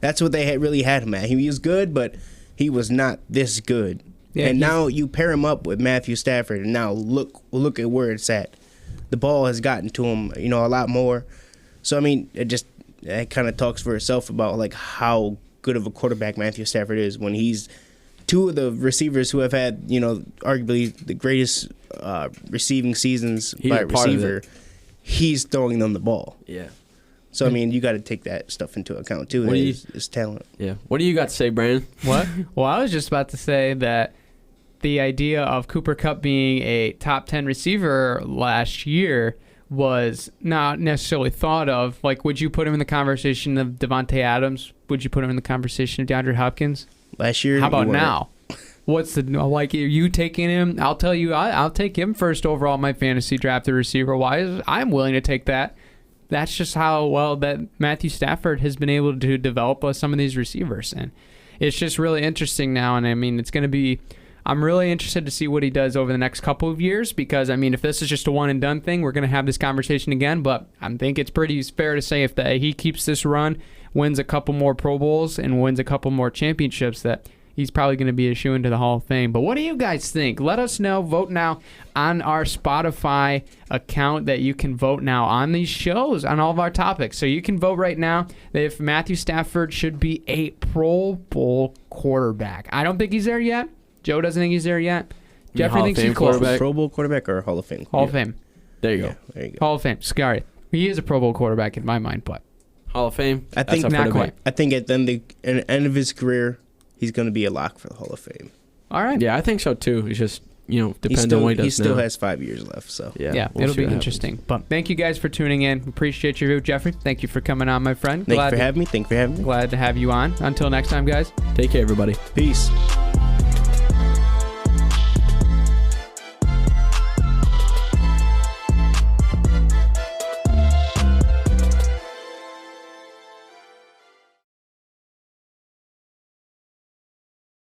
That's what they really had him at. He was good, but he was not this good. Yeah, and now you pair him up with Matthew Stafford, and now look at where it's at. The ball has gotten to him, a lot more. So, I mean, it kind of talks for itself about, like, how good of a quarterback Matthew Stafford is when he's two of the receivers who have had, arguably the greatest receiving seasons by a receiver. He's throwing them the ball. Yeah. So, I mean, you got to take that stuff into account, too. His talent. Yeah. What do you got to say, Brandon? What? Well, I was just about to say that the idea of Cooper Kupp being a top 10 receiver last year was not necessarily thought of. Like, would you put him in the conversation of Devontae Adams? Would you put him in the conversation of DeAndre Hopkins? Last year? How about now? What's the, like, are you taking him? I'll tell you, I'll take him first overall in my fantasy draft receiver-wise. I'm willing to take that. That's just how well that Matthew Stafford has been able to develop some of these receivers. And it's just really interesting now. And, I mean, it's going to be – I'm really interested to see what he does over the next couple of years because, I mean, if this is just a one-and-done thing, we're going to have this conversation again. But I think it's pretty fair to say if he keeps this run, wins a couple more Pro Bowls, and wins a couple more championships, that he's probably going to be a shoo-in to the Hall of Fame. But what do you guys think? Let us know. Vote now on our Spotify account that you can vote now on these shows, on all of our topics. So you can vote right now that if Matthew Stafford should be a Pro Bowl quarterback. I don't think he's there yet. Joe doesn't think he's there yet. Jeffrey thinks he's close. Pro Bowl quarterback or Hall of Fame? Hall of Fame. There you go. Yeah, there you go. Hall of Fame. Scary. He is a Pro Bowl quarterback in my mind, but Hall of Fame? I think not quite. I think at the end of his career, he's going to be a lock for the Hall of Fame. All right. Yeah, I think so too. It's just, depends on what he does. He still has 5 years left, so. Yeah, it'll be interesting. But thank you guys for tuning in. Appreciate your view. Jeffrey, thank you for coming on, my friend. Thank you for having me. Glad to have you on. Until next time, guys. Take care, everybody. Peace.